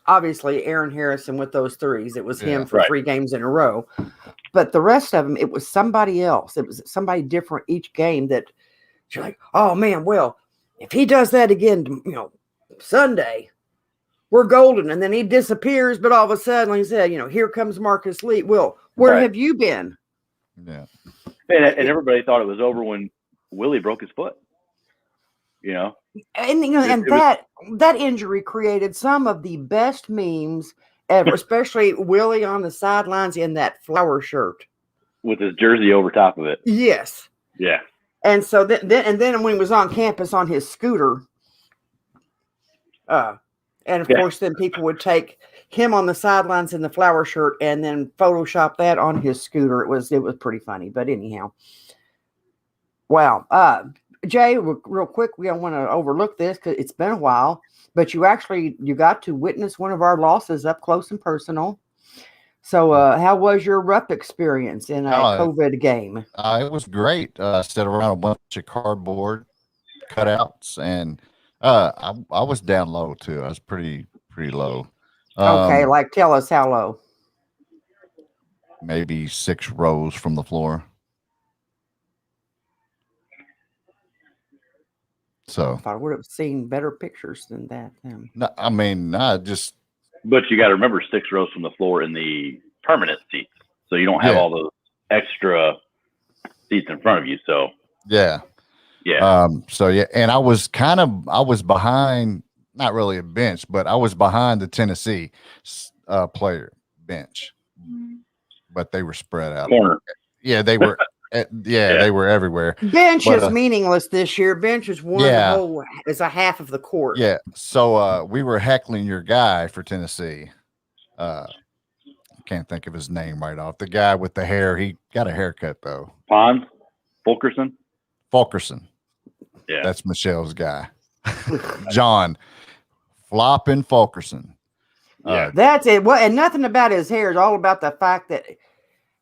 obviously Aaron Harrison with those threes. It was him for 3 games in a row. But the rest of them, it was somebody else. It was somebody different each game that you're like, oh man, well, if he does that again, Sunday, we're golden. And then he disappears, but all of a sudden, like I said, here comes Marcus Lee. Well, where have you been? Yeah. And everybody thought it was over when Willie broke his foot. And that injury created some of the best memes ever, especially Willie on the sidelines in that flower shirt with his jersey over top of it. Yes. Yeah. And so then when he was on campus on his scooter, and of course then people would take him on the sidelines in the flower shirt and then Photoshop that on his scooter. It was pretty funny. But anyhow, wow. Jay, real quick, we don't want to overlook this because it's been a while, but you got to witness one of our losses up close and personal. So how was your rep experience in a COVID game? It was great. Set around a bunch of cardboard cutouts, and I was down low too. I was pretty low. Okay, tell us how low. Maybe 6 rows from the floor. So I would have seen better pictures than that. No, I mean, just. But you got to remember 6 rows from the floor in the permanent seats, so you don't have all those extra seats in front of you. So yeah. And I was behind, not really a bench, but I was behind the Tennessee player bench, but they were spread out. Corner. Yeah, they were. They were everywhere. Bench is meaningless this year. Bench is is a half of the court. Yeah. So we were heckling your guy for Tennessee. I can't think of his name right off. The guy with the hair. He got a haircut though. Fulkerson. Yeah. That's Michelle's guy. John Flopping Fulkerson. Yeah. That's it. Well, and nothing about his hair is all about the fact that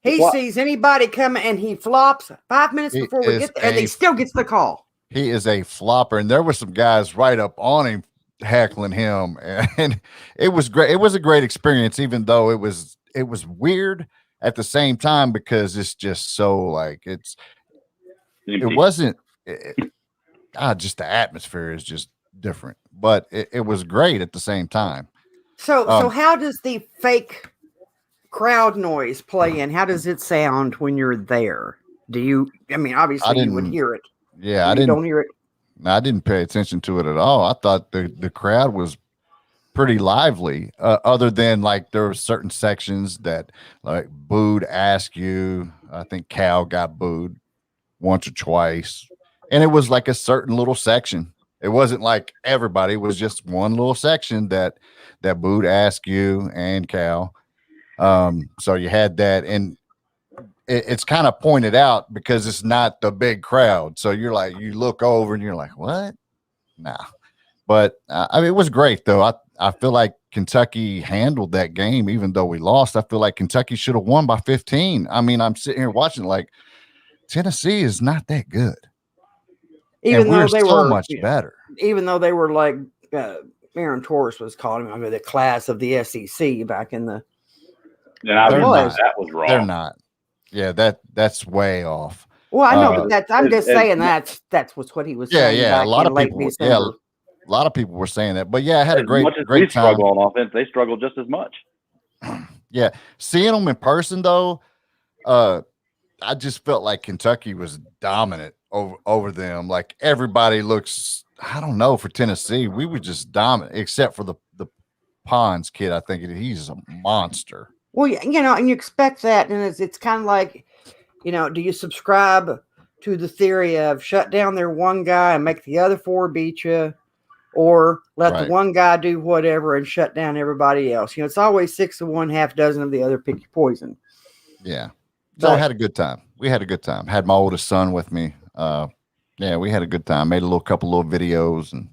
he sees anybody coming and he flops 5 minutes before we get there, and he still gets the call. He is a flopper, and there were some guys right up on him heckling him, and it was great. It was a great experience, even though it was weird at the same time because it's just so just the atmosphere is just different, but it was great at the same time. So how does the fake crowd noise play in? How does it sound when you're there? Obviously you would hear it. Yeah, I don't hear it. I didn't pay attention to it at all. I thought the crowd was pretty lively, other than there were certain sections that booed Ask You. I think Cal got booed once or twice, and it was a certain little section. It wasn't like everybody. It was just one little section that booed Ask You and Cal. So you had that, and it's kind of pointed out because it's not the big crowd. So you look over and you're like, what? Nah. But it was great though. I feel like Kentucky handled that game, even though we lost. I feel like Kentucky should have won by 15. I'm sitting here watching Tennessee is not that good. Even though they were much better. Even though they were Aaron Torres was calling them, the class of the SEC back in the. That was wrong. They're not. Yeah, that's way off. Well, I know, but I'm just saying that's what he was saying. Yeah, a lot of people. Yeah, a lot of people were saying that. But I had a great time. Struggle on offense. They struggled just as much. Yeah, seeing them in person though, I just felt like Kentucky was dominant over them. Everybody looks. I don't know, for Tennessee, we were just dominant, except for the Pons kid. I think he's a monster. Well, and you expect that, and it's kind of like, do you subscribe to the theory of shut down their one guy and make the other 4 beat you, or let Right. the one guy do whatever and shut down everybody else. It's always 6 of one, half dozen of the other. Pick your poison. Yeah. So I had a good time. We had a good time. Had my oldest son with me. Yeah, we had a good time. Made a couple little videos and.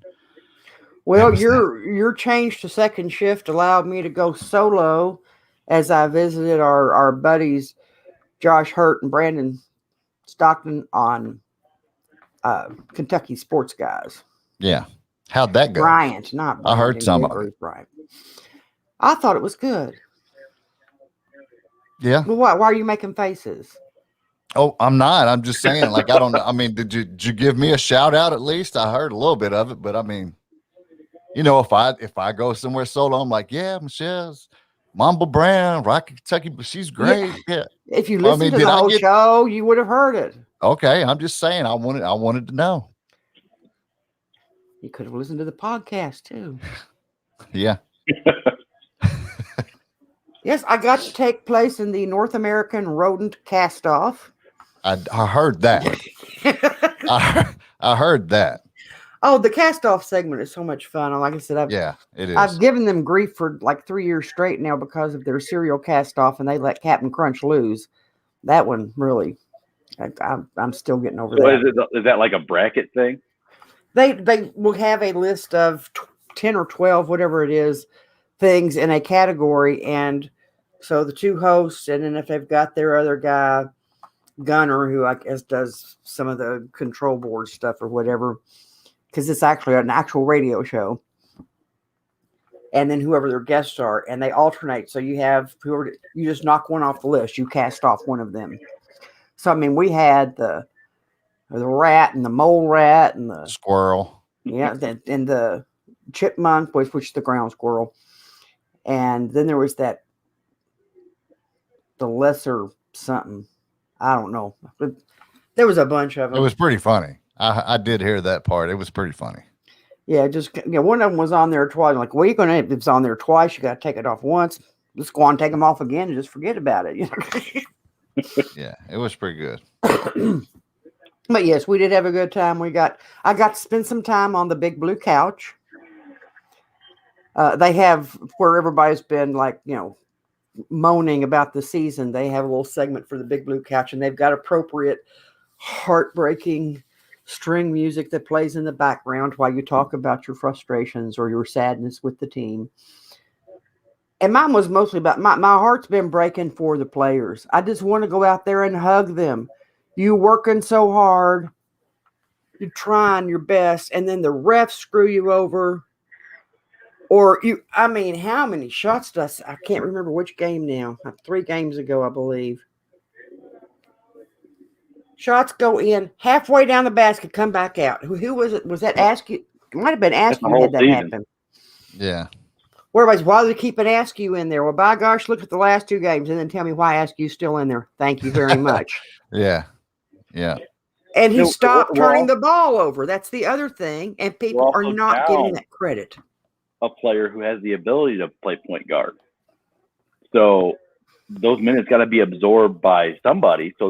Well, your change to second shift allowed me to go solo as I visited our buddies Josh Hurt and Brandon Stockton on Kentucky Sports Guys. Yeah. How'd that go? Bryant, not Brandon. I heard some of it. Bryant. I thought it was good. Yeah. Well, why are you making faces? Oh, I'm not. I'm just saying, like, I don't know. I mean, did you give me a shout out at least? I heard a little bit of it, but I mean, if I go somewhere solo, I'm like, yeah, Michelle's Mamba Brown, Rockin, Kentucky, but she's great. Yeah. If you listened to the whole show, you would have heard it. Okay, I'm just saying, I wanted to know. You could have listened to the podcast too. Yeah. Yes, I got to take place in the North American Rodent Cast-Off. I heard that. I heard that. Oh, the cast-off segment is so much fun. Like I said, it is. I've given them grief for like 3 years straight now because of their serial cast-off, and they let Captain Crunch lose. That one really, I'm still getting over that. Is that like a bracket thing? They will have a list of 10 or 12, whatever it is, things in a category, and so the two hosts, and then if they've got their other guy, Gunner, who I guess does some of the control board stuff or whatever, because it's actually an actual radio show, and then whoever their guests are, and they alternate. So you have whoever you just knock one off the list, you cast off one of them. So I mean, we had the rat and the mole rat and the squirrel, yeah, and the chipmunk, which is the ground squirrel, and then there was the lesser something. I don't know. But there was a bunch of them. It was pretty funny. I did hear that part. It was pretty funny. Yeah, one of them was on there twice. Like, well, if it's on there twice, you got to take it off once. Just go on, take them off again, and just forget about it. Yeah, it was pretty good. But yes, we did have a good time. I got to spend some time on the big blue couch. They have where everybody's been moaning about the season. They have a little segment for the big blue couch, and they've got appropriate heartbreaking string music that plays in the background while you talk about your frustrations or your sadness with the team. And mine was mostly about my heart's been breaking for the players. I just want to go out there and hug them. You working so hard, you're trying your best, and then the refs screw you over. Or how many shots does I can't remember which game now. 3 games ago, I believe. Shots go in halfway down the basket, come back out. Who was it? Was that Askew? It might have been Askew who had that happen. Yeah. Why do they keep an Askew in there? Well, by gosh, look at the last 2 games and then tell me why Askew's still in there. Thank you very much. Yeah. Yeah. And he stopped turning the ball over. That's the other thing. And people are not getting that credit. A player who has the ability to play point guard. So those minutes got to be absorbed by somebody. So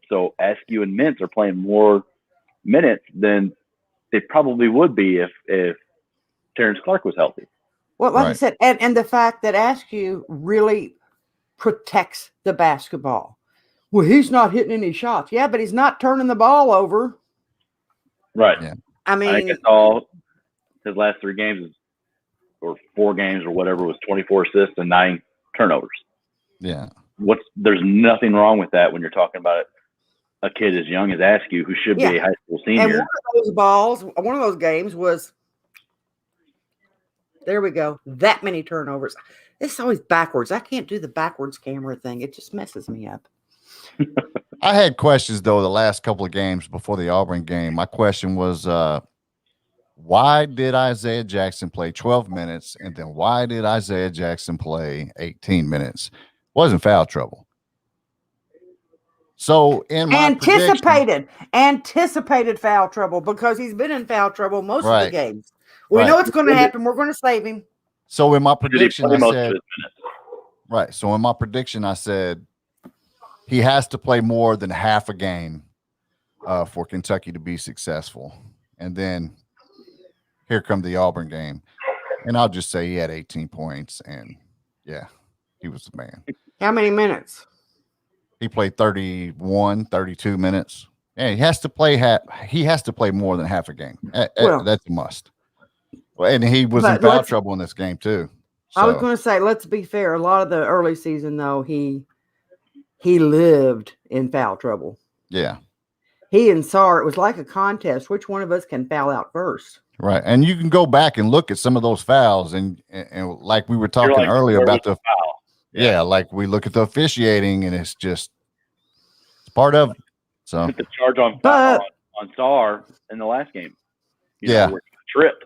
so Askew and Mintz are playing more minutes than they probably would be if Terrence Clarke was healthy. Well, like I said, and the fact that Askew really protects the basketball. Well, he's not hitting any shots. Yeah, but he's not turning the ball over. Right. Yeah. I mean, I think it's all his last 3 games or 4 games or whatever was 24 assists and 9 turnovers. Yeah. There's nothing wrong with that when you're talking about a kid as young as Askew who should be a high school senior. And one of those games was, there we go, that many turnovers. It's always backwards. I can't do the backwards camera thing. It just messes me up. I had questions though the last couple of games before the Auburn game. My question was, why did Isaiah Jackson play 12 minutes? And then why did Isaiah Jackson play 18 minutes? Wasn't foul trouble. So in my anticipated foul trouble because he's been in foul trouble most of the games. We Right. know it's going to happen. We're going to save him. So in my prediction, I said, right. So in my prediction, I said he has to play more than half a game for Kentucky to be successful. And then here come the Auburn game. And I'll just say he had 18 points, and yeah, he was the man. How many minutes? He played 31, 32 minutes. And he has to play more than half a game. Well, that's a must. And he was in foul trouble in this game too. So. I was going to say, let's be fair. A lot of the early season, though, he lived in foul trouble. Yeah. He and Sar, it was like a contest. Which one of us can foul out first? Right. And you can go back and look at some of those fouls. And like we were talking earlier about the foul. Yeah. Like we look at the officiating, and it's part of it. So the charge on Sar in the last game. You know, where he tripped.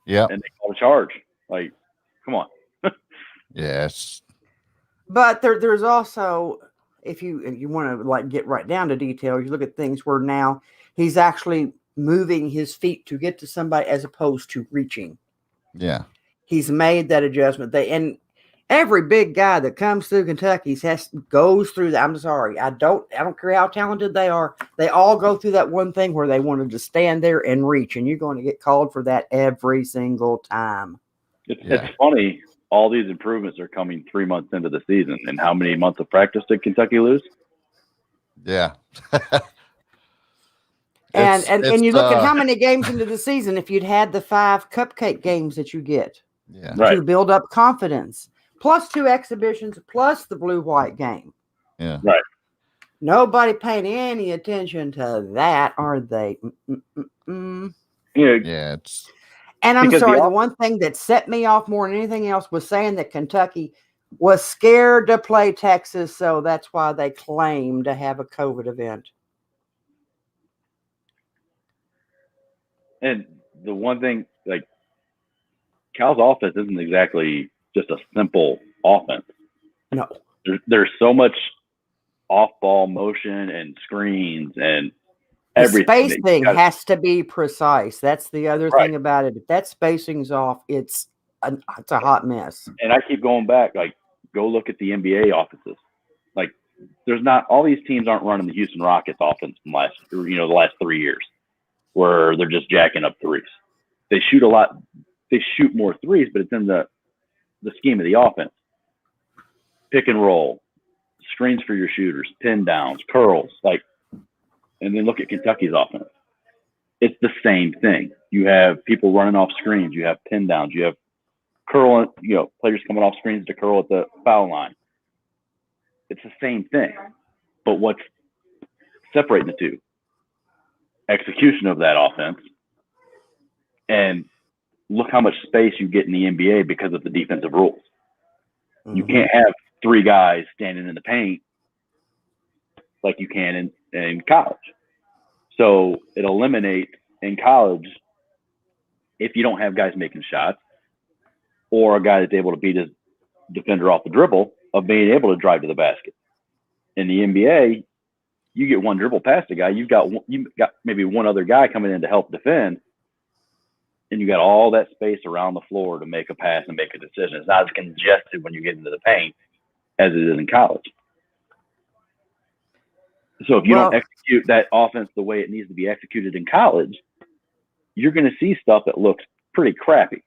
Yeah. And they called a charge. Like, come on. Yes. But there's also, if you want to like get right down to detail, you look at things where now he's actually moving his feet to get to somebody as opposed to reaching. Yeah. He's made that adjustment. And every big guy that comes through Kentucky goes through that. I'm sorry. I don't care how talented they are. They all go through that one thing where they wanted to stand there and reach, and you're going to get called for that every single time. It's funny. All these improvements are coming 3 months into the season. And how many months of practice did Kentucky lose? Yeah. And you look at how many games into the season, if you'd had the 5 cupcake games that you get to build up confidence, plus 2 exhibitions, plus the blue-white game. Yeah. Right. Nobody paying any attention to that, are they? Yeah. And I'm sorry, the one thing that set me off more than anything else was saying that Kentucky was scared to play Texas, so that's why they claimed to have a COVID event. And the one thing, like, Cal's offense isn't exactly just a simple offense. No. There's so much off-ball motion and screens and everything. The spacing has to be precise. That's the other thing about it. If that spacing's off, it's a hot mess. And I keep going back, like, go look at the NBA offenses. Like, there's not – all these teams aren't running the Houston Rockets offense from the last 3 years where they're just jacking up threes. They shoot a lot – they shoot more threes, but it's in the scheme of the offense. Pick and roll, screens for your shooters, pin downs, curls, like – and then look at Kentucky's offense. It's the same thing. You have people running off screens. You have pin downs. You have curling, players coming off screens to curl at the foul line. It's the same thing. But what's separating the two? Execution of that offense. And look how much space you get in the NBA because of the defensive rules. Mm-hmm. You can't have 3 guys standing in the paint like you can in college. So it eliminates in college, if you don't have guys making shots or a guy that's able to beat his defender off the dribble, of being able to drive to the basket. In the NBA, you get one dribble past a guy, you've got maybe one other guy coming in to help defend, and you got all that space around the floor to make a pass and make a decision. It's not as congested when you get into the paint as it is in college. So if you don't execute that offense the way it needs to be executed in college, you're going to see stuff that looks pretty crappy.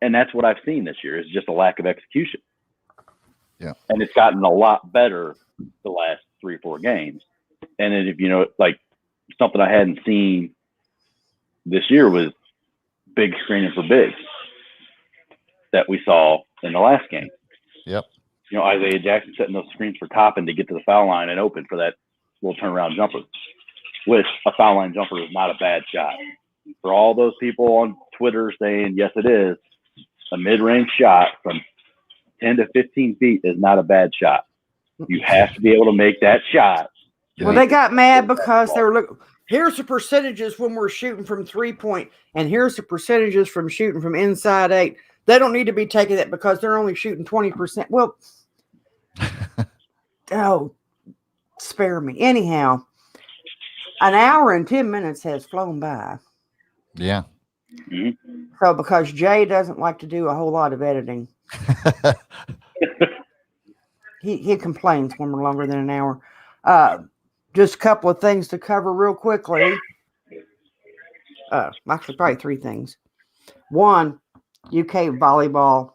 And that's what I've seen this year, is just a lack of execution. Yeah. And it's gotten a lot better the last 3 or 4 games. And then if like something I hadn't seen this year was big screening for bigs that we saw in the last game. Yep. Isaiah Jackson setting those screens for Toppin to get to the foul line and open for that little turnaround jumper, which a foul line jumper is not a bad shot. For all those people on Twitter saying, yes, it is, a mid-range shot from 10 to 15 feet is not a bad shot. You have to be able to make that shot. Well, they got mad because they were looking. Here's the percentages when we're shooting from 3-point, and here's the percentages from shooting from inside 8. They don't need to be taking that because they're only shooting 20%. Well, spare me. Anyhow, an hour and 10 minutes has flown by. Yeah. Mm-hmm. So because Jay doesn't like to do a whole lot of editing, he complains when we're longer than an hour. Just a couple of things to cover real quickly. actually probably 3 things. One, UK volleyball,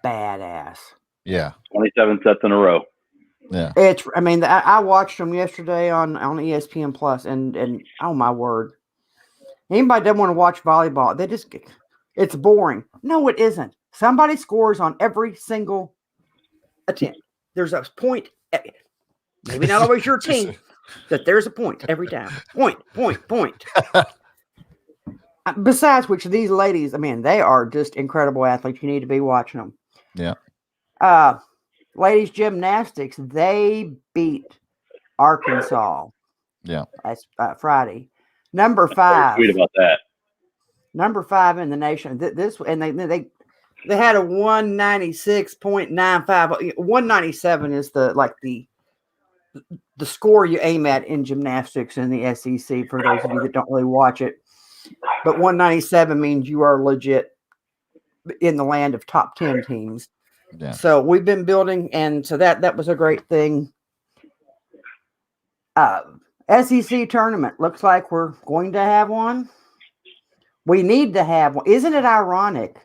badass. Yeah. 27 sets in a row. Yeah. I watched them yesterday on ESPN Plus, and oh my word. Anybody doesn't want to watch volleyball, it's boring. No, it isn't. Somebody scores on every single attempt. There's a point. Maybe not always your team, but there's a point every time. Point. Besides which, these ladies, they are just incredible athletes. You need to be watching them. Yeah. Ladies gymnastics, they beat Arkansas. Yeah. That's Friday. Number 5. Tweet about that. Number 5 in the nation. They had a 196.95. 197 is the score you aim at in gymnastics in the SEC, for those of you that don't really watch it. But 197 means you are legit in the land of top 10 teams. Yeah. So we've been building, and so that was a great thing. SEC tournament. Looks like we're going to have one. We need to have one. Isn't it ironic?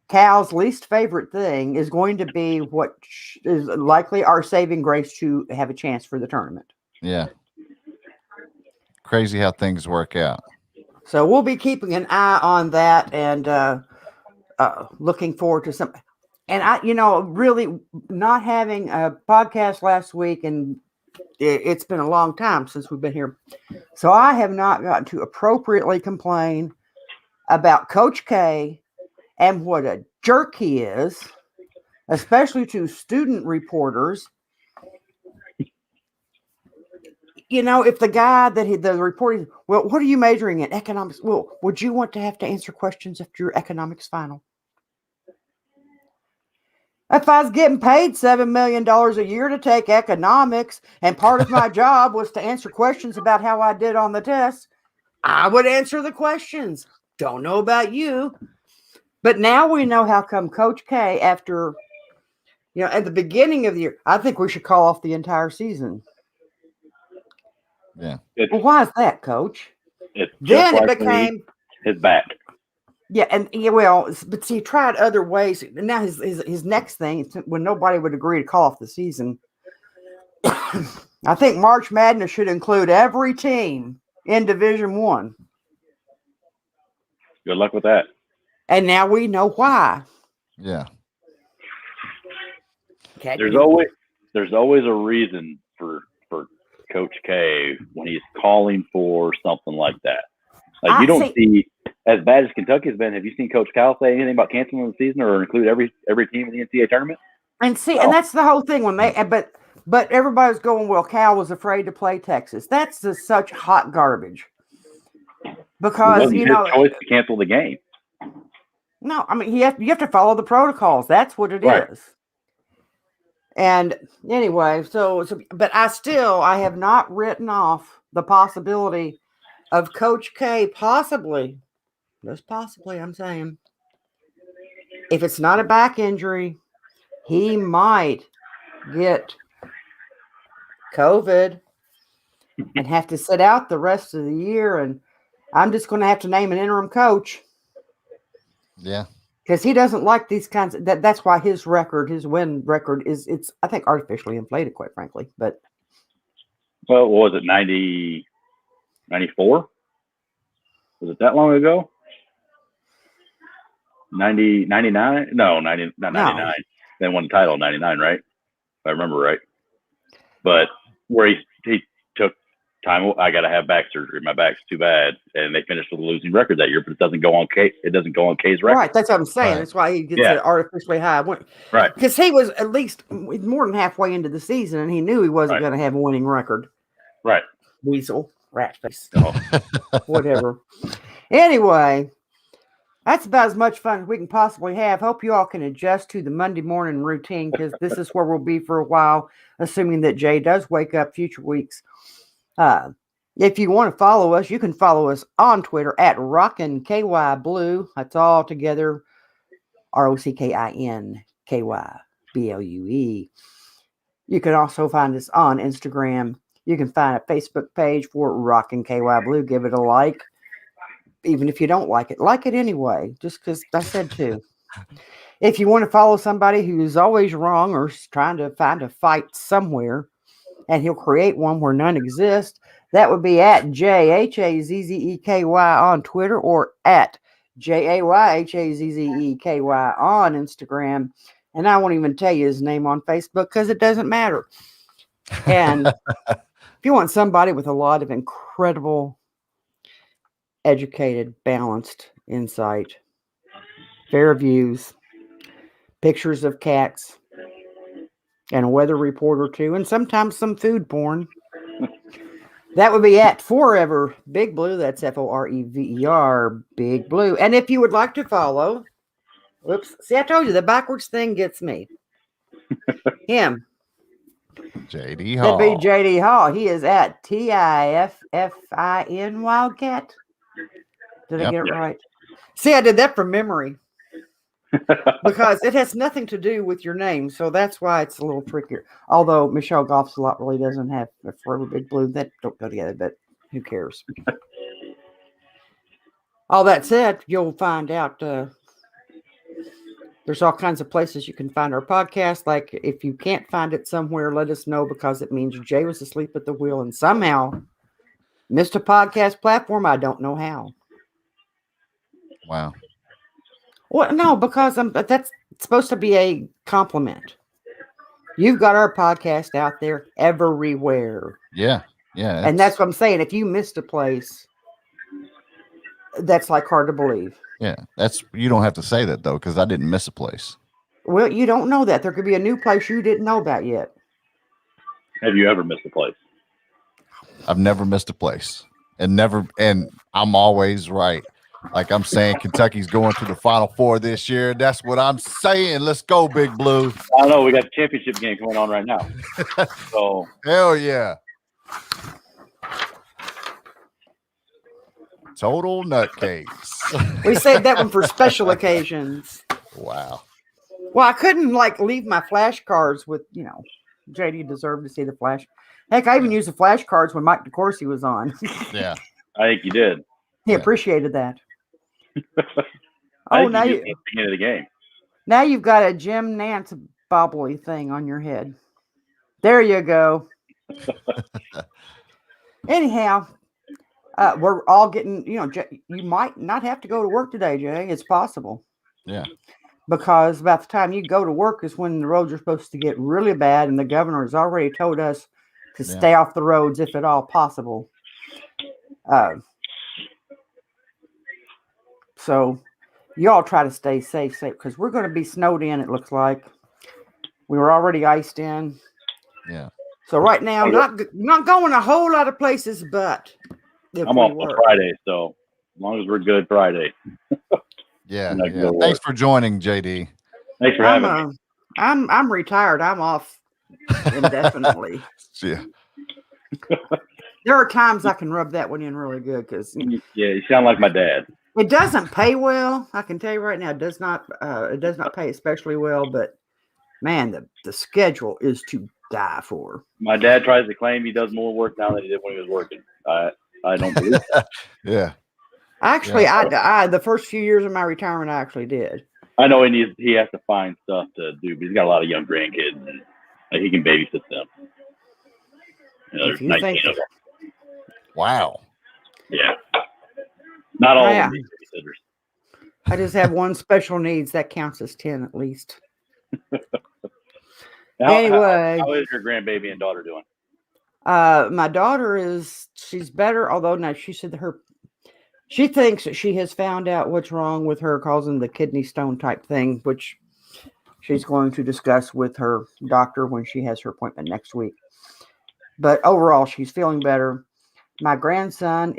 Cal's least favorite thing is going to be what is likely our saving grace to have a chance for the tournament. Yeah. Crazy how things work out. So we'll be keeping an eye on that and looking forward to some. And really not having a podcast last week, and it's been a long time since we've been here. So I have not gotten to appropriately complain about Coach K and what a jerk he is, especially to student reporters. If the guy the reporter, well, what are you majoring in? Economics. Well, would you want to have to answer questions after your economics final? If I was getting paid $7 million a year to take economics, and part of my job was to answer questions about how I did on the test, I would answer the questions. Don't know about you. But now we know how come Coach K, after, at the beginning of the year, I think we should call off the entire season. Yeah. Well, why is that, Coach? Then it became his back. Yeah, but see, he tried other ways. Now his next thing, when nobody would agree to call off the season, I think March Madness should include every team in Division I. Good luck with that. And now we know why. Yeah. Okay. There's always a reason for Coach K when he's calling for something like that. Like, you don't see, as bad as Kentucky has been, have you seen Coach Cal say anything about canceling the season or include every team in the NCAA tournament? And and that's the whole thing but everybody's going, well, Cal was afraid to play Texas. That's just such hot garbage. Because his choice to cancel the game. No, you have to follow the protocols. That's what it is. And anyway, but I have not written off the possibility of Coach K possibly, I'm saying, if it's not a back injury, he might get COVID and have to sit out the rest of the year. And I'm just going to have to name an interim coach. Yeah. Because he doesn't like these kinds of, that's why his win record it's I think artificially inflated, quite frankly. But well, what was it, 90, 94? Was it that long ago? 90, 99? No, 90, not 99. No. They won the title in 99, right? If I remember right. But where he took time, I got to have back surgery. My back's too bad. And they finished with a losing record that year, but it doesn't go on K's record. Right, that's what I'm saying. Right. That's why he gets an artificially high win. Right. Because he was at least more than halfway into the season, and he knew he wasn't going to have a winning record. Right. Weasel, rat face, whatever. Anyway, that's about as much fun as we can possibly have. Hope you all can adjust to the Monday morning routine, because this is where we'll be for a while, assuming that Jay does wake up future weeks. If you want to follow us, you can follow us on Twitter at Rockin KY Blue. That's all together. ROCKINKYBLUE. You can also find us on Instagram. You can find a Facebook page for Rockin KY Blue. Give it a like. even if you don't like it anyway, just because I said to. If you want to follow somebody who's always wrong or trying to find a fight somewhere, and he'll create one where none exist, that would be at JHAZZEKY on Twitter or at JAYHAZZEKY on Instagram. And I won't even tell you his name on Facebook because it doesn't matter. And if you want somebody with a lot of incredible, educated, balanced insight, fair views, pictures of cats, and a weather report or two, and sometimes some food porn, that would be at Forever Big Blue. That's FOREVER Big Blue. And if you would like to follow, whoops, see, I told you the backwards thing gets me. Him. JD Hall. That'd be JD Hall. He is at TIFFIN Wildcat. Did I get it right? See, I did that from memory. Because it has nothing to do with your name, so that's why it's a little trickier. Although Michelle Goff's a lot really doesn't have a Forever Big Blue, that don't go together, but who cares? All that said, you'll find out there's all kinds of places you can find our podcast. Like if you can't find it somewhere, let us know, because it means Jay was asleep at the wheel and somehow missed a podcast platform. I don't know how. Wow. Well, no, because that's supposed to be a compliment. You've got our podcast out there everywhere. Yeah. And that's what I'm saying. If you missed a place, that's like hard to believe. Yeah, you don't have to say that though, because I didn't miss a place. Well, you don't know that. There could be a new place you didn't know about yet. Have you ever missed a place? I've never missed a place, and I'm always right. Like I'm saying, Kentucky's going to the Final Four this year. That's what I'm saying. Let's go, Big Blue. I know we got the championship game going on right now. So hell yeah. Total nutcase. We saved that one for special occasions. Wow. Well, I couldn't leave my flashcards with, JD deserved to see the flash. Heck, I even used the flashcards when Mike DeCourcy was on. Yeah. I think you did. He appreciated that. Now you at the beginning of the game. Now you've got a Jim Nance bobbly thing on your head. There you go. Anyhow, we're all getting, you might not have to go to work today, Jay. It's possible. Yeah. Because about the time you go to work is when the roads are supposed to get really bad, and the governor has already told us to stay off the roads if at all possible. So you all try to stay safe, because we're going to be snowed in, it looks like. We were already iced in. Yeah. So right now, not going a whole lot of places, but I'm off on Friday, so as long as we're good Friday. Yeah. Thanks for joining, JD. Thanks for having me. I'm retired. I'm off indefinitely. Yeah. There are times I can rub that one in really good because you sound like my dad. It doesn't pay well. I can tell you right now, it does not pay especially well. But man, the schedule is to die for. My dad tries to claim he does more work now than he did when he was working. I don't believe that. Yeah. Actually, I the first few years of my retirement, I actually did. I know he has to find stuff to do, but he's got a lot of young grandkids, and he can babysit them. There's 19 of them. Wow. Yeah. Not all of them need babysitters. I just have one special needs. That counts as 10 at least. Anyway. How is your grandbaby and daughter doing? My daughter she's better, although now she said she thinks that she has found out what's wrong with her, causing the kidney stone type thing, which she's going to discuss with her doctor when she has her appointment next week. But overall, she's feeling better. My grandson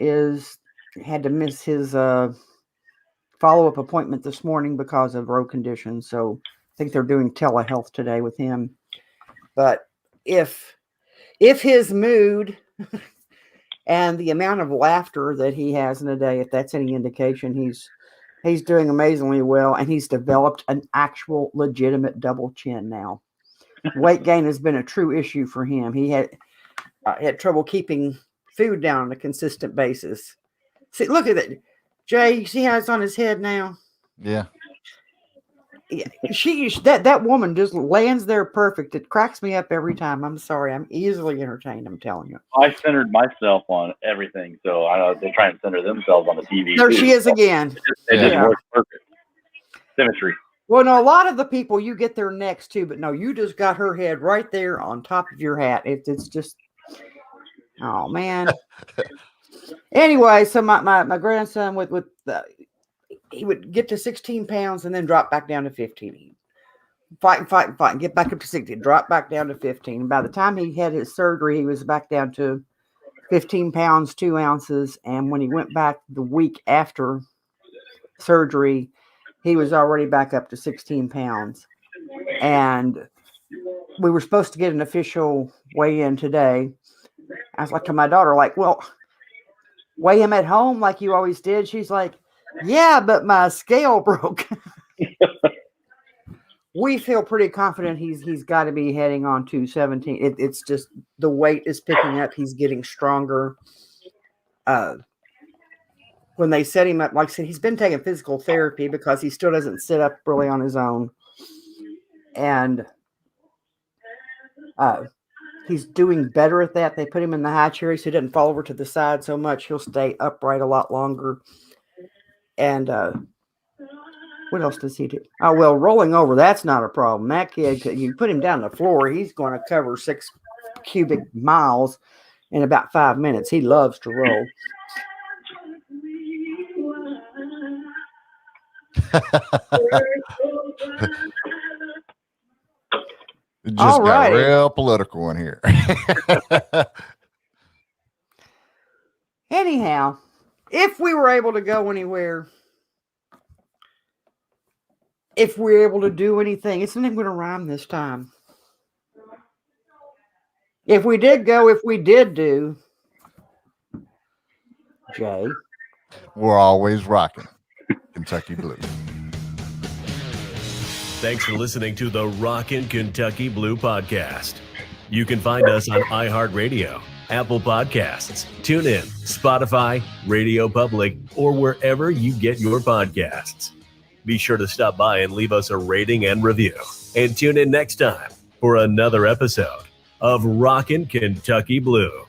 had to miss his follow-up appointment this morning because of road conditions. So I think they're doing telehealth today with him. But if his mood and the amount of laughter that he has in a day, if that's any indication, he's doing amazingly well, and he's developed an actual legitimate double chin now. Weight gain has been a true issue for him. He had trouble keeping food down on a consistent basis. See, look at it. Jay, you see how it's on his head now? Yeah. Yeah, that woman just lands there perfect. It cracks me up every time. I'm sorry. I'm easily entertained. I'm telling you. I centered myself on everything, so I know they try and center themselves on the TV. There she is again. It just works perfect. Symmetry. Well, no, a lot of the people you get there next too, but no, you just got her head right there on top of your hat. It's just, oh man. Anyway, so my grandson he would get to 16 pounds and then drop back down to 15. He'd fight, get back up to 16, drop back down to 15. And by the time he had his surgery, he was back down to 15 pounds, 2 ounces. And when he went back the week after surgery, he was already back up to 16 pounds. And we were supposed to get an official weigh-in today. I was like to my daughter, like, well, weigh him at home like you always did. She's like, yeah, but my scale broke. We feel pretty confident he's got to be heading on 217. It's just the weight is picking up. He's getting stronger. When they set him up, like I said, he's been taking physical therapy because he still doesn't sit up really on his own. And he's doing better at that. They put him in the high chair so he doesn't fall over to the side so much. He'll stay upright a lot longer. And what else does he do? Oh, well, rolling over, that's not a problem. That kid, you put him down on the floor, he's going to cover 6 cubic miles in about 5 minutes. He loves to roll. It just got real political in here. Anyhow, if we were able to go anywhere, if we're able to do anything, it's not even going to rhyme this time. If we did do, Jay. We're always rocking Kentucky Blue. Thanks for listening to the Rockin' Kentucky Blue podcast. You can find us on iHeartRadio, Apple Podcasts, TuneIn, Spotify, Radio Public, or wherever you get your podcasts. Be sure to stop by and leave us a rating and review. And tune in next time for another episode of Rockin' Kentucky Blue.